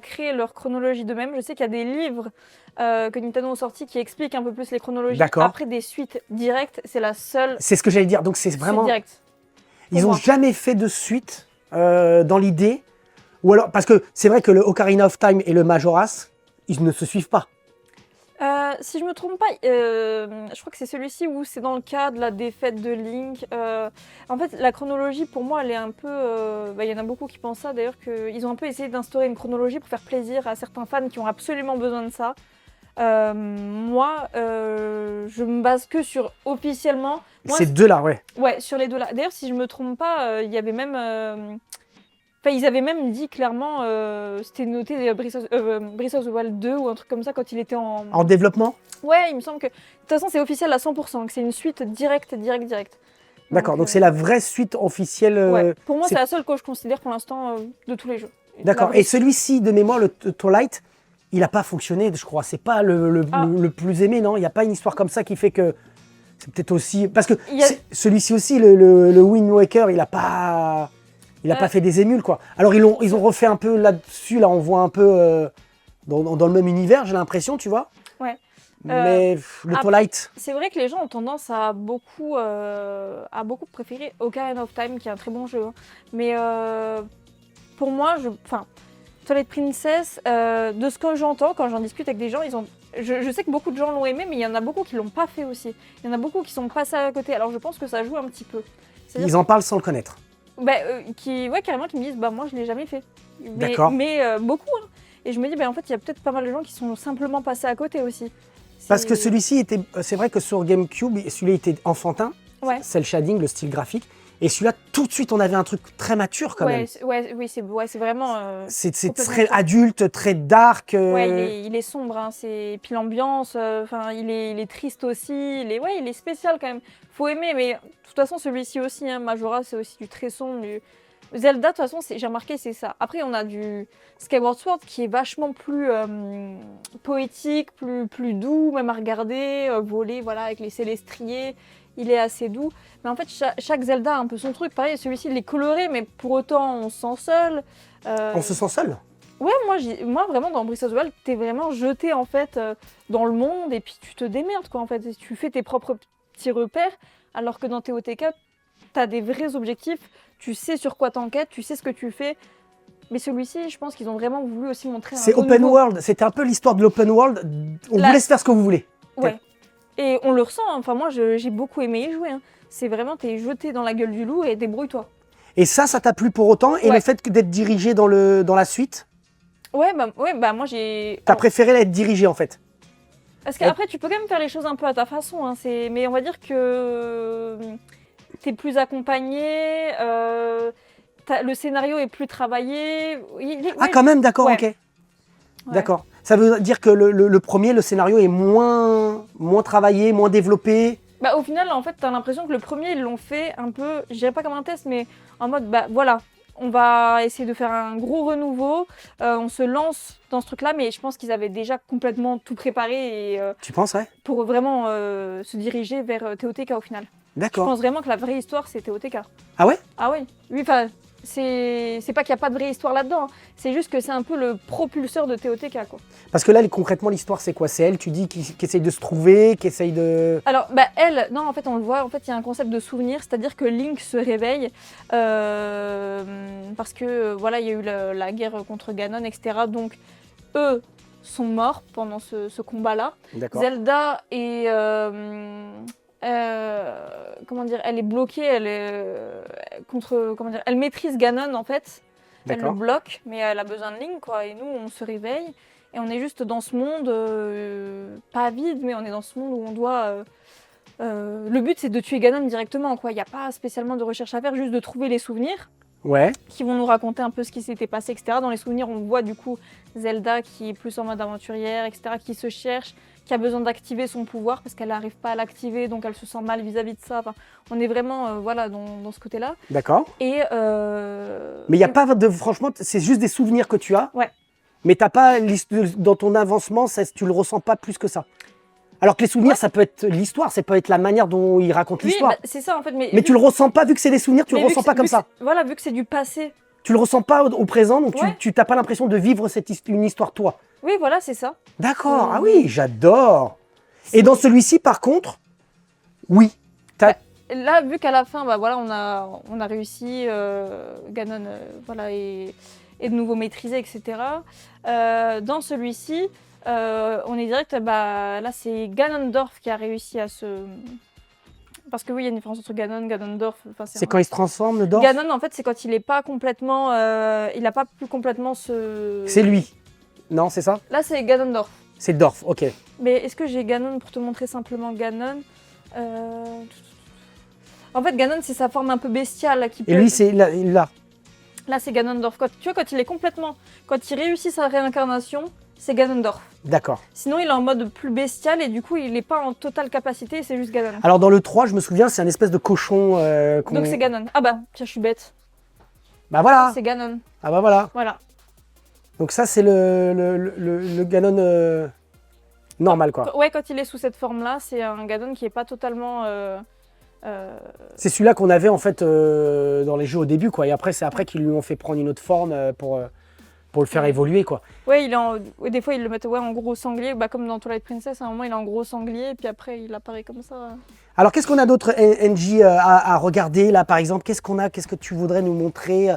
créer leur chronologie d'eux-mêmes. Je sais qu'il y a des livres que Nintendo ont sortis qui expliquent un peu plus les chronologies. D'accord. Après, des suites directes, c'est la seule. C'est ce que j'allais dire. Donc, c'est vraiment. Direct. Ils n'ont jamais fait de suite dans l'idée. Ou alors, parce que c'est vrai que le Ocarina of Time et le Majora's, ils ne se suivent pas. Si je me trompe pas, je crois que c'est celui-ci où c'est dans le cas de la défaite de Link. En fait, la chronologie, pour moi, elle est un peu... Il y en a beaucoup qui pensent ça, d'ailleurs, qu'ils ont un peu essayé d'instaurer une chronologie pour faire plaisir à certains fans qui ont absolument besoin de ça. Moi, je me base que sur officiellement... Ces deux-là, ouais. Ouais, sur les deux-là. D'ailleurs, si je me trompe pas, il y avait même... ils avaient même dit clairement, c'était noté Breath of the Wild 2 ou un truc comme ça quand il était en développement. Ouais, il me semble que... De toute façon, c'est officiel à 100%, que c'est une suite directe. D'accord, donc c'est la vraie suite officielle. Ouais. Pour moi, c'est la seule que je considère pour l'instant de tous les jeux. D'accord, et celui-ci, de mémoire, le Twilight, il n'a pas fonctionné, je crois. C'est pas le plus aimé, non? Il n'y a pas une histoire comme ça qui fait que... C'est peut-être aussi... Parce que celui-ci aussi, le Wind Waker, il n'a pas... Il n'a pas fait des émules, quoi. Alors, ils ont refait un peu là-dessus. Là, on voit un peu dans le même univers, j'ai l'impression, tu vois. Ouais. Mais le Twilight... C'est vrai que les gens ont tendance à beaucoup préférer Ocarina of Time, qui est un très bon jeu. Hein. Mais pour moi, Twilight Princess, de ce que j'entends quand j'en discute avec des gens, je sais que beaucoup de gens l'ont aimé, mais il y en a beaucoup qui l'ont pas fait aussi. Il y en a beaucoup qui sont passés à côté. Alors, je pense que ça joue un petit peu. Ils en parlent sans le connaître. Carrément qui me disent moi je l'ai jamais fait. D'accord. Mais beaucoup. Hein. Et je me dis en fait il y a peut-être pas mal de gens qui sont simplement passés à côté aussi. Parce que celui-ci c'est vrai que sur GameCube, celui-là était enfantin. Ouais. C'est le shading, le style graphique. Et celui-là, tout de suite, on avait un truc très mature quand même. Oui, c'est vraiment. C'est complètement très ça. adulte, très dark. Ouais, il est sombre. Hein, puis l'ambiance, il est triste aussi. Il est spécial quand même. Faut aimer, mais de toute façon, celui-ci aussi, hein, Majora, c'est aussi du très sombre. Zelda, de toute façon, j'ai remarqué, c'est ça. Après, on a du Skyward Sword qui est vachement plus poétique, plus doux, même à regarder, voler, voilà, avec les célestriers. Il est assez doux. Mais en fait, chaque Zelda a un peu son truc. Pareil, celui-ci, il est coloré, mais pour autant, on se sent seul. On se sent seul. Ouais, moi, vraiment, dans Breath of the Wild, t'es vraiment jeté, en fait, dans le monde, et puis tu te démerdes, quoi, en fait. Et tu fais tes propres petits repères, alors que dans TOTK, t'as des vrais objectifs, tu sais sur quoi t'enquêtes, tu sais ce que tu fais. Mais celui-ci, je pense qu'ils ont vraiment voulu aussi montrer un C'est open renouveau. world, c'était un peu l'histoire de l'open world. On vous laisse faire ce que vous voulez. Ouais. Et on le ressent, hein. Enfin moi j'ai beaucoup aimé y jouer. Hein. C'est vraiment, t'es jeté dans la gueule du loup et débrouille-toi. Et ça t'a plu pour autant. Et le fait d'être dirigé dans la suite, ouais, bah moi j'ai... T'as préféré être dirigé en fait. Parce qu'après tu peux quand même faire les choses un peu à ta façon. Hein. Mais on va dire que t'es plus accompagné, le scénario est plus travaillé. Quand même, d'accord, ouais. ok. Ouais. D'accord. Ça veut dire que le premier, le scénario est moins travaillé, moins développé. Bah, au final, en fait, t'as l'impression que le premier, ils l'ont fait un peu, je dirais pas comme un test, mais en mode, bah voilà, on va essayer de faire un gros renouveau, on se lance dans ce truc-là, mais je pense qu'ils avaient déjà complètement tout préparé et, tu penses, ouais? Pour vraiment se diriger vers TOTK au final. D'accord. Je pense vraiment que la vraie histoire, c'est TOTK. Ah ouais? Ah oui. Oui, enfin, c'est pas qu'il n'y a pas de vraie histoire là-dedans, hein. C'est juste que c'est un peu le propulseur de TOTK, quoi. Parce que là, concrètement, l'histoire, c'est quoi? C'est elle, tu dis, qui essaye de se trouver, qui essaye de... Alors, bah elle, non, en fait, on le voit, en fait, il y a un concept de souvenir, c'est-à-dire que Link se réveille parce que, voilà, il y a eu la guerre contre Ganon, etc. Donc, eux sont morts pendant ce combat-là. Zelda est... comment dire, elle est bloquée, elle est elle maîtrise Ganon en fait, elle le bloque, mais elle a besoin de Link quoi. Et nous, on se réveille et on est juste dans ce monde pas vide, mais on est dans ce monde où on doit. Le but c'est de tuer Ganon directement quoi. Il n'y a pas spécialement de recherche à faire, juste de trouver les souvenirs. Ouais. Qui vont nous raconter un peu ce qui s'était passé, etc. Dans les souvenirs, on voit du coup Zelda qui est plus en mode aventurière, etc. Qui se cherche, qui a besoin d'activer son pouvoir parce qu'elle n'arrive pas à l'activer, donc elle se sent mal vis-à-vis de ça. Enfin, on est vraiment voilà, dans ce côté-là. D'accord. Et mais il n'y a pas de... Franchement, c'est juste des souvenirs que tu as. Ouais. Mais t'as pas... Dans ton avancement, tu le ressens pas plus que ça. Alors que les souvenirs, ça peut être l'histoire, ça peut être la manière dont il raconte l'histoire. Bah, c'est ça en fait. Mais tu le ressens pas, vu que c'est des souvenirs, tu le ressens pas comme ça. Voilà, vu que c'est du passé. Tu le ressens pas au présent, donc tu n'as pas l'impression de vivre une histoire toi. Oui, voilà, c'est ça. D'accord, ah oui, j'adore. Et dans celui-ci, par contre, oui. Là, vu qu'à la fin, bah, voilà, on a réussi, Ganon voilà, est de nouveau maîtrisé, etc. Dans celui-ci, on est direct, bah, là c'est Ganondorf qui a réussi à se... Parce que oui, il y a une différence entre Ganon, Ganondorf. C'est quand il se transforme, le Dorf? Ganon, en fait, c'est quand il n'est pas complètement... il n'a pas pu complètement se... C'est lui. Non, c'est ça? Là, c'est Ganondorf. C'est Dorf, ok. Mais est-ce que j'ai Ganon pour te montrer simplement Ganon En fait, Ganon, c'est sa forme un peu bestiale. Et lui, c'est là. Là, c'est Ganondorf. Tu vois, quand il est complètement... Quand il réussit sa réincarnation, c'est Ganondorf. D'accord. Sinon, il est en mode plus bestial et du coup, il n'est pas en totale capacité, c'est juste Ganon. Alors, dans le 3, je me souviens, c'est un espèce de cochon... Donc, c'est Ganon. Ah bah, tiens, je suis bête. Bah voilà. C'est Ganon. Ah bah voilà. Voilà. Donc ça, c'est le Ganon normal, quoi. Ouais, quand il est sous cette forme-là, c'est un Ganon qui n'est pas totalement... C'est celui-là qu'on avait, en fait, dans les jeux au début, quoi. Et après, c'est après qu'ils lui ont fait prendre une autre forme pour le faire évoluer, quoi. Ouais, des fois, ils le mettent en gros sanglier, bah, comme dans Twilight Princess, à un moment, il est en gros sanglier, et puis après, il apparaît comme ça. Alors, qu'est-ce qu'on a d'autre, NJ, à regarder, là, par exemple? Qu'est-ce qu'on a? Qu'est-ce que tu voudrais nous montrer?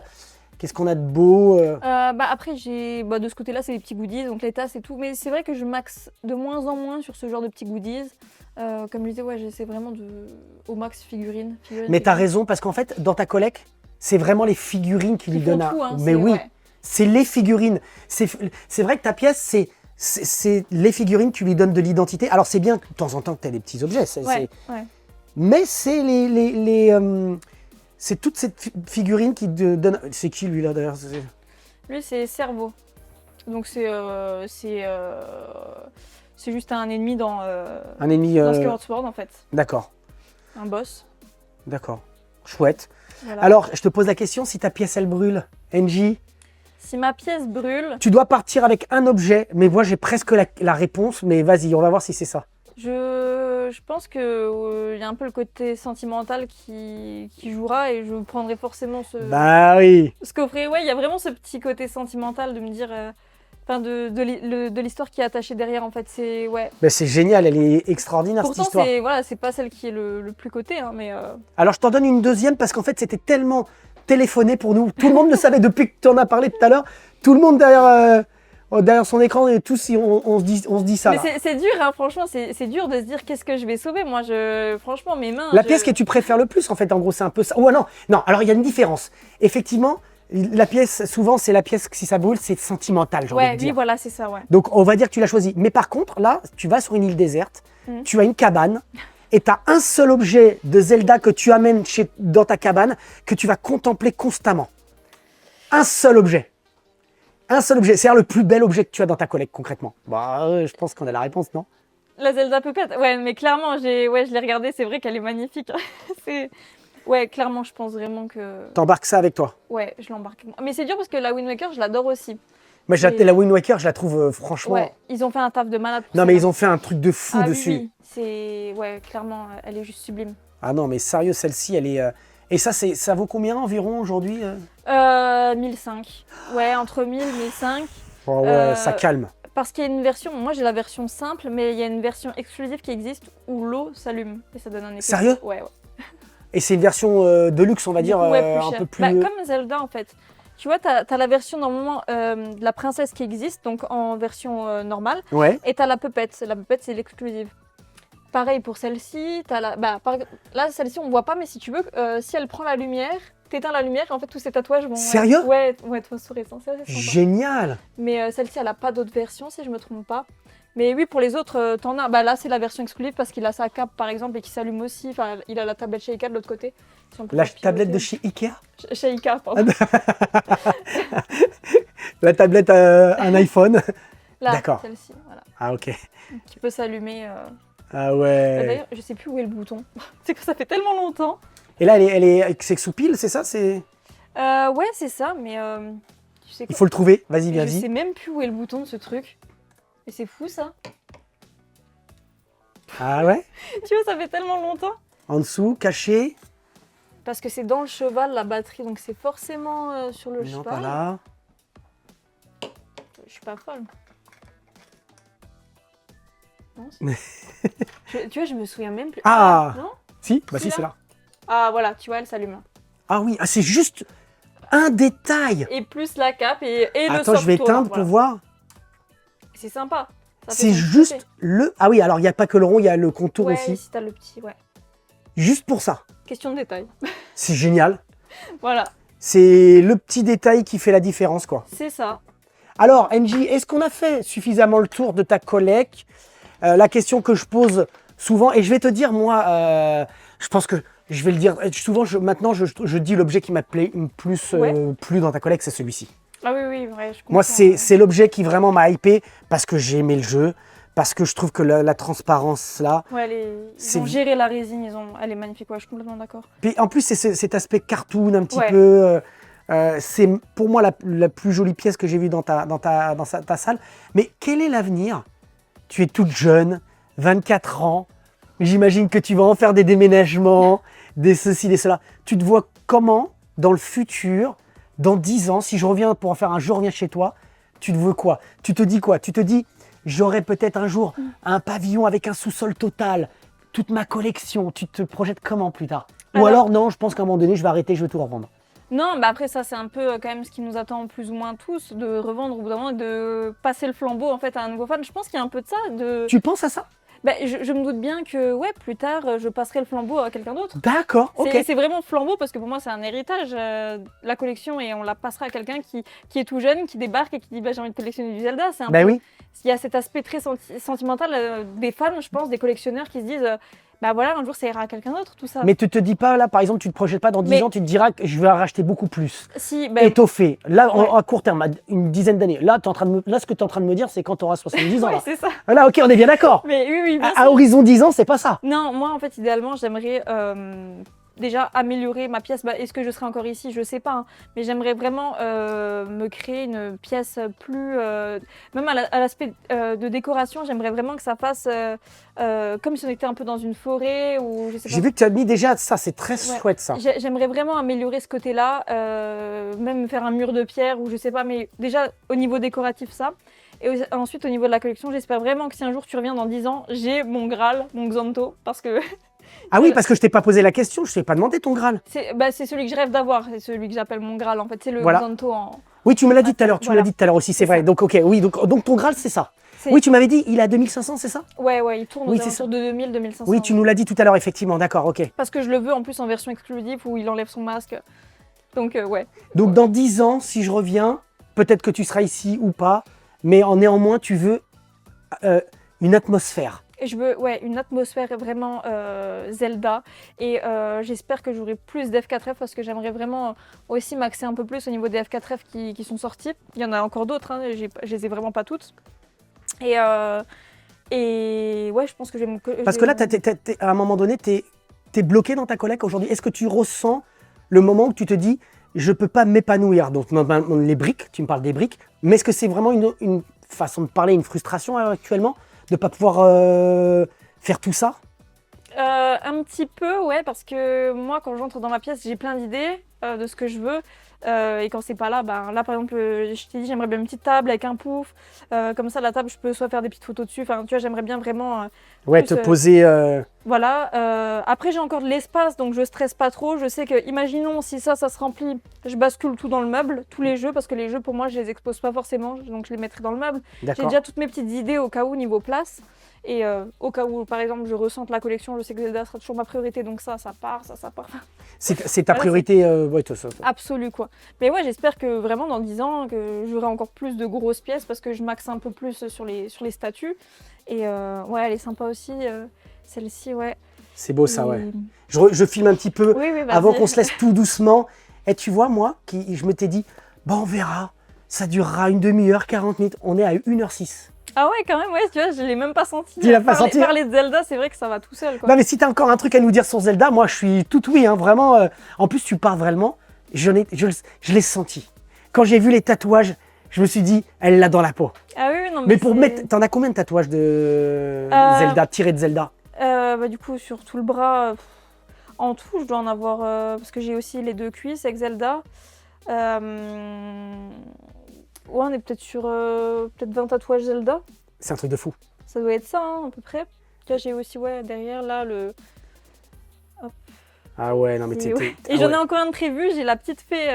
Qu'est-ce qu'on a de beau? Bah, après, de ce côté-là, c'est des petits goodies, donc les tasses et tout. Mais c'est vrai que je maxe de moins en moins sur ce genre de petits goodies. Comme je disais, j'essaie vraiment au max figurines. Mais t'as raison, parce qu'en fait, dans ta collecte, c'est vraiment les figurines qui lui donnent un... Tout, hein, mais oui, c'est les figurines. C'est vrai que ta pièce, c'est les figurines qui lui donnent de l'identité. Alors, c'est bien de temps en temps que tu as des petits objets. Mais c'est C'est toute cette figurine qui te donne... C'est qui lui là d'ailleurs? Lui, c'est Cerveau. Donc c'est juste un ennemi dans Skyward Sword en fait. D'accord. Un boss. D'accord. Chouette. Voilà. Alors, je te pose la question, si ta pièce elle brûle, NJ, Si ma pièce brûle, tu dois partir avec un objet, mais moi j'ai presque la réponse, mais vas-y, on va voir si c'est ça. je pense que y a un peu le côté sentimental qui jouera et je prendrai forcément Bah oui. ce coffret. Ouais, il y a vraiment ce petit côté sentimental de me dire, enfin de l'histoire qui est attachée derrière en fait. C'est ouais. Bah, c'est génial, elle est extraordinaire Pourtant cette histoire. c'est pas celle qui est le plus cotée, hein, mais Alors je t'en donne une deuxième parce qu'en fait c'était tellement téléphoné pour nous. Tout le monde le savait depuis que tu en as parlé tout à l'heure. Tout le monde derrière son écran et tous on se dit ça. Mais Là. c'est dur, hein, franchement, c'est dur de se dire qu'est-ce que je vais sauver. Moi, franchement, mes mains. La pièce que tu préfères le plus en fait, en gros c'est un peu ça. Oh non, alors il y a une différence. Effectivement, la pièce, souvent c'est la pièce, si ça brûle, c'est sentimental, j'ai envie de Ouais, dire. oui, voilà, c'est ça, ouais. Donc on va dire que tu l'as choisi. Mais par contre, là, tu vas sur une île déserte, tu as une cabane, et tu as un seul objet de Zelda que tu amènes dans ta cabane, que tu vas contempler constamment. Un seul objet. Un seul objet. C'est le plus bel objet que tu as dans ta collecte, concrètement. Bah, je pense qu'on a la réponse, non? La Zelda Puppet, ouais, mais clairement, je l'ai regardée, c'est vrai qu'elle est magnifique. Ouais, clairement, je pense vraiment que... T'embarques ça avec toi. Ouais, je l'embarque. Mais c'est dur parce que la Wind Waker, je l'adore aussi. Moi, la Wind Waker, je la trouve franchement... Ouais, ils ont fait un taf de malade pour Non, ça. mais ils ont fait un truc de fou Ah, dessus. oui, c'est... Ouais, clairement, elle est juste sublime. Ah non, mais sérieux, celle-ci, elle est... Et ça vaut combien environ aujourd'hui 1005. Ouais, entre 1000 et 1005. Oh, ouais, ça calme. Parce qu'il y a une version, moi j'ai la version simple, mais il y a une version exclusive qui existe où l'eau s'allume et ça donne un effet. Sérieux? Ouais. Et c'est une version de luxe, on va dire, Ouais, plus un cher. peu plus... Bah, comme Zelda en fait. Tu vois, t'as la version normalement de la princesse qui existe, donc en version normale, Ouais. et t'as la Puppet. La Puppet, c'est l'exclusive. Pareil pour celle-ci, là celle-ci on voit pas, mais si tu veux, si elle prend la lumière, t'éteins la lumière et en fait tous ces tatouages vont... Sérieux? Ouais, phosphorescents, c'est assez sympa. Génial. Mais celle-ci, elle a pas d'autres versions si je me trompe pas. Mais oui, pour les autres, t'en as. Bah là, c'est la version exclusive parce qu'il a sa cape par exemple et qui s'allume aussi. Enfin, il a la tablette chez Ikea de l'autre côté. Si on peut La pas tablette piloter. de chez Ikea? Chez Ikea, pardon. La tablette, un iPhone. Là, D'accord. celle-ci, voilà. Ah ok. Qui peut s'allumer. Ah ouais. D'ailleurs, je sais plus où est le bouton. C'est que ça fait tellement longtemps. Et là, c'est sous pile, c'est ça? Ouais, c'est ça, mais tu sais quoi? Il faut le trouver. Vas-y, Je vas-y. sais même plus où est le bouton de ce truc. Et c'est fou ça. Ah ouais? Tu vois, ça fait tellement longtemps. En dessous, caché. Parce que c'est dans le cheval la batterie, donc c'est forcément sur le Non, cheval. pas là. Je suis pas folle. Non, tu vois, je me souviens même plus. Ah non. Si, bah Si, si, là c'est là. Ah voilà, tu vois, elle s'allume. Ah oui, c'est juste un détail. Et plus la cape et le Attends, je vais soft tour, éteindre voilà. pour voir. C'est sympa. Ça fait C'est son juste côté. le... Ah oui, alors il n'y a pas que le rond, il y a le contour Ouais, aussi. ici t'as le petit, ouais. Juste pour ça. Question de détail. C'est génial. Voilà, C'est le petit détail qui fait la différence, quoi. c'est ça. Alors, NJ, est-ce qu'on a fait suffisamment le tour de ta collecte? La question que je pose souvent, et je vais te dire, moi, je pense que je vais le dire, souvent, maintenant, je dis l'objet qui m'a plus plu dans ta collecte, c'est celui-ci. Ah oui, oui, ouais, je comprends. Moi, c'est l'objet qui vraiment m'a hypé, parce que j'ai aimé le jeu, parce que je trouve que la transparence, là... Ouais, c'est- ils ont géré la résine, elle est magnifique, ouais, je suis complètement d'accord. Puis en plus, c'est cet aspect cartoon un petit Ouais. peu... c'est pour moi la plus jolie pièce que j'ai vue dans ta salle. Mais quel est l'avenir? Tu es toute jeune, 24 ans. J'imagine que tu vas en faire des déménagements, des ceci, des cela. Tu te vois comment dans le futur, dans 10 ans, si je reviens pour en faire un Je reviens chez toi, tu te veux quoi? Tu te dis quoi? Tu te dis, j'aurai peut-être un jour un pavillon avec un sous-sol total, toute ma collection. Tu te projettes comment plus tard? Ou alors non, je pense qu'à un moment donné, je vais arrêter, je vais tout revendre. Non, bah après ça c'est un peu quand même ce qui nous attend plus ou moins tous, de revendre au bout d'un moment et de passer le flambeau en fait à un nouveau fan. Je pense qu'il y a un peu de ça. Tu penses à ça? Bah, je me doute bien que ouais, plus tard je passerai le flambeau à quelqu'un d'autre. D'accord, ok. C'est vraiment flambeau parce que pour moi c'est un héritage, la collection, et on la passera à quelqu'un qui est tout jeune, qui débarque et qui dit bah, j'ai envie de collectionner du Zelda. C'est un Ben peu... oui. Il y a cet aspect très sentimental des fans, je pense, des collectionneurs qui se disent bah voilà, un jour ça ira à quelqu'un d'autre, tout ça. Mais tu te dis pas, là, par exemple, tu te projettes pas dans 10 ans, tu te diras que je vais en racheter beaucoup plus. Si, Étoffé. Là, à court terme, à une dizaine d'années. Là, là, ce que tu es en train de me dire, c'est quand tu auras 70 ans. Oui, Là. c'est ça. Là, ok, on est bien d'accord. Mais oui, à horizon 10 ans, c'est pas ça. Non, moi, en fait, idéalement, j'aimerais déjà améliorer ma pièce. Est-ce que je serai encore ici? Je sais pas. Hein. Mais j'aimerais vraiment me créer une pièce plus... même à l'aspect de décoration, j'aimerais vraiment que ça fasse comme si on était un peu dans une forêt ou je sais pas. J'ai vu que tu as mis déjà ça, c'est très chouette ça. J'aimerais vraiment améliorer ce côté-là, même faire un mur de pierre ou je sais pas, mais déjà au niveau décoratif ça. Et ensuite au niveau de la collection, j'espère vraiment que si un jour tu reviens dans 10 ans, j'ai mon Graal, mon Xanto, parce que... Ah oui, parce que je t'ai pas posé la question, je t'ai pas demandé ton Graal. C'est celui que je rêve d'avoir, c'est celui que j'appelle mon Graal en fait, c'est le Xanto en... Oui, tu me l'as dit tout à l'heure, aussi, c'est vrai. Donc ok, oui, donc ton Graal c'est ça. Oui, tu m'avais dit, il est à 2500, c'est ça? Ouais, il tourne autour de 2000, 2500. Oui, tu nous l'as dit tout à l'heure, effectivement, d'accord, ok. Parce que je le veux en plus en version exclusive où il enlève son masque. Donc ouais. Donc dans 10 ans, si je reviens, peut-être que tu seras ici ou pas, mais néanmoins, tu veux une atmosphère. Et je veux une atmosphère vraiment Zelda et j'espère que j'aurai plus d'F4F parce que j'aimerais vraiment aussi m'axer un peu plus au niveau des F4F qui sont sortis. Il y en a encore d'autres, hein, je les ai vraiment pas toutes. Et ouais, je pense que je vais me... Parce que là, à un moment donné, tu es bloqué dans ta collecte aujourd'hui. Est-ce que tu ressens le moment où tu te dis, je peux pas m'épanouir? Donc les briques, tu me parles des briques, mais est-ce que c'est vraiment une façon de parler, une frustration actuellement de ne pas pouvoir faire tout ça? Un petit peu, ouais, parce que moi, quand j'entre dans ma pièce, j'ai plein d'idées de ce que je veux. Et quand c'est pas là, là par exemple, je t'ai dit, j'aimerais bien une petite table avec un pouf. Comme ça, la table, je peux soit faire des petites photos dessus. Enfin, tu vois, j'aimerais bien vraiment. Te poser. Voilà. Après, j'ai encore de l'espace, donc je stresse pas trop. Je sais que, imaginons, si ça se remplit, je bascule tout dans le meuble, tous les jeux, parce que les jeux, pour moi, je les expose pas forcément, donc je les mettrai dans le meuble. J'ai déjà toutes mes petites idées au cas où, niveau place. Et au cas où, par exemple, je ressente la collection, je sais que Zelda sera toujours ma priorité, donc ça part. C'est ta priorité absolue, quoi. Mais ouais, j'espère que vraiment dans 10 ans, que j'aurai encore plus de grosses pièces parce que je m'axe un peu plus sur les statues. Et ouais, elle est sympa aussi, celle-ci, ouais. C'est beau ça, ouais. Je filme un petit peu avant qu'on se laisse tout doucement. Et tu vois, moi, je m'étais dit, on verra, ça durera une demi-heure, 40 minutes. On est à 1h06. Ah ouais, quand même, ouais, tu vois, je l'ai même pas senti. Tu l'as pas senti? Parler de Zelda, c'est vrai que ça va tout seul, quoi. Non, mais si t'as encore un truc à nous dire sur Zelda, moi, je suis tout oui, hein, vraiment. En plus, tu parles vraiment. Je l'ai senti. Quand j'ai vu les tatouages, je me suis dit, elle l'a dans la peau. Ah oui, non, mais pour mettre, t'en as combien de tatouages de Zelda, tirés de Zelda? Du coup, sur tout le bras, en tout, je dois en avoir, parce que j'ai aussi les 2 cuisses avec Zelda. Ouais, on est peut-être sur peut-être 20 tatouages Zelda. C'est un truc de fou. Ça doit être ça, hein, à peu près. Là, j'ai aussi, derrière, là, le... Hop. Ah ouais, non mais t'es... Et j'en ai encore un de prévu, j'ai la petite fée...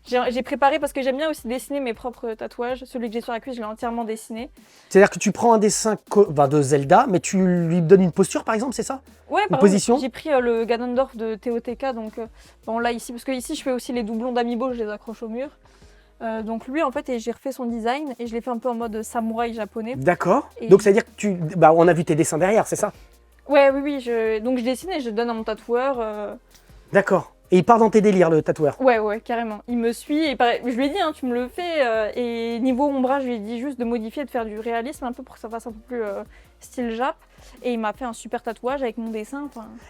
J'ai préparé parce que j'aime bien aussi dessiner mes propres tatouages. Celui que j'ai sur la cuisse, je l'ai entièrement dessiné. C'est-à-dire que tu prends un dessin de Zelda, mais tu lui donnes une posture, par exemple, c'est ça? Ouais, une position. J'ai pris le Ganondorf de TOTK, donc bon là ici, parce que ici je fais aussi les doublons d'Amiibo, je les accroche au mur. Donc lui en fait, et j'ai refait son design et je l'ai fait un peu en mode samouraï japonais. D'accord. Donc ça veut dire que on a vu tes dessins derrière, c'est ça? Ouais, oui, donc je dessine et je donne à mon tatoueur. D'accord. Et il part dans tes délires, le tatoueur? Ouais, carrément. Il me suit et je lui ai dit, hein, tu me le fais. Et niveau ombrage, je lui ai dit juste de modifier, de faire du réalisme un peu pour que ça fasse un peu plus style Jap. Et il m'a fait un super tatouage avec mon dessin.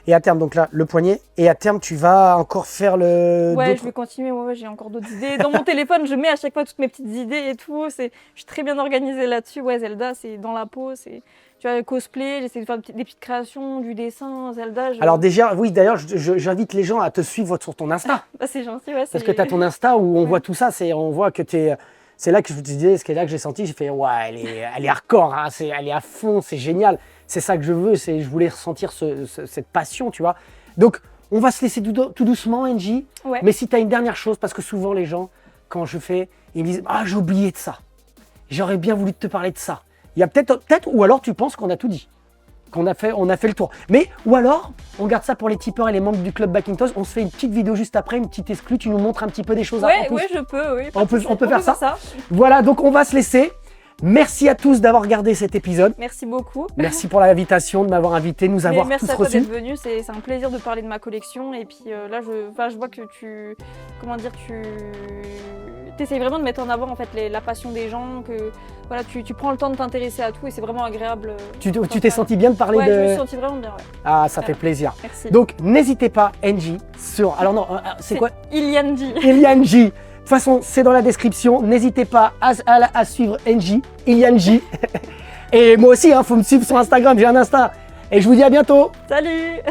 Et à terme, donc là, le poignet. Et à terme, tu vas encore faire le... Ouais, je vais continuer. Ouais, j'ai encore d'autres idées. Dans mon téléphone, je mets à chaque fois toutes mes petites idées et tout. Je suis très bien organisée là-dessus. Ouais, Zelda, c'est dans la peau. Tu vois, cosplay, j'essaie de faire des petites créations, du dessin, Zelda. Alors déjà, oui, d'ailleurs, j'invite les gens à te suivre sur ton Insta. C'est gentil, ouais. Parce que tu as ton Insta où on voit tout ça. On voit que tu es... C'est là que je te disais, c'est là que j'ai senti, j'ai fait, ouais, elle est hardcore, hein, elle est à fond, c'est génial. C'est ça que je veux, je voulais ressentir cette passion, tu vois. Donc, on va se laisser tout doucement, Angie. Ouais. Mais si tu as une dernière chose, parce que souvent les gens, quand je fais, ils me disent, ah, j'ai oublié de ça. J'aurais bien voulu te parler de ça. Il y a peut-être, ou alors tu penses qu'on a tout dit. On a fait le tour. Mais, ou alors, on garde ça pour les tipeurs et les membres du club Backintosh. On se fait une petite vidéo juste après, une petite exclue. Tu nous montres un petit peu des choses. Ouais, je peux, oui. On peut faire ça. Voilà, donc on va se laisser. Merci à tous d'avoir regardé cet épisode. Merci beaucoup. Merci pour l'invitation, de m'avoir invité, nous avoir merci tous à toi reçus. d'être venu, c'est un plaisir de parler de ma collection. Et puis là, je vois que tu essayes vraiment de mettre en avant en fait, la passion des gens, que voilà, tu prends le temps de t'intéresser à tout et c'est vraiment agréable. Tu t'es senti bien de parler ouais, de... je me suis senti vraiment bien. Ouais. Ah, ça fait plaisir. Merci. Donc, n'hésitez pas, NJ, sur... Alors non, c'est quoi? Ilianji. Ilianji. De toute façon, c'est dans la description. N'hésitez pas à suivre NJ, Ilianji. Et moi aussi, faut me suivre sur Instagram, j'ai un Insta. Et je vous dis à bientôt. Salut.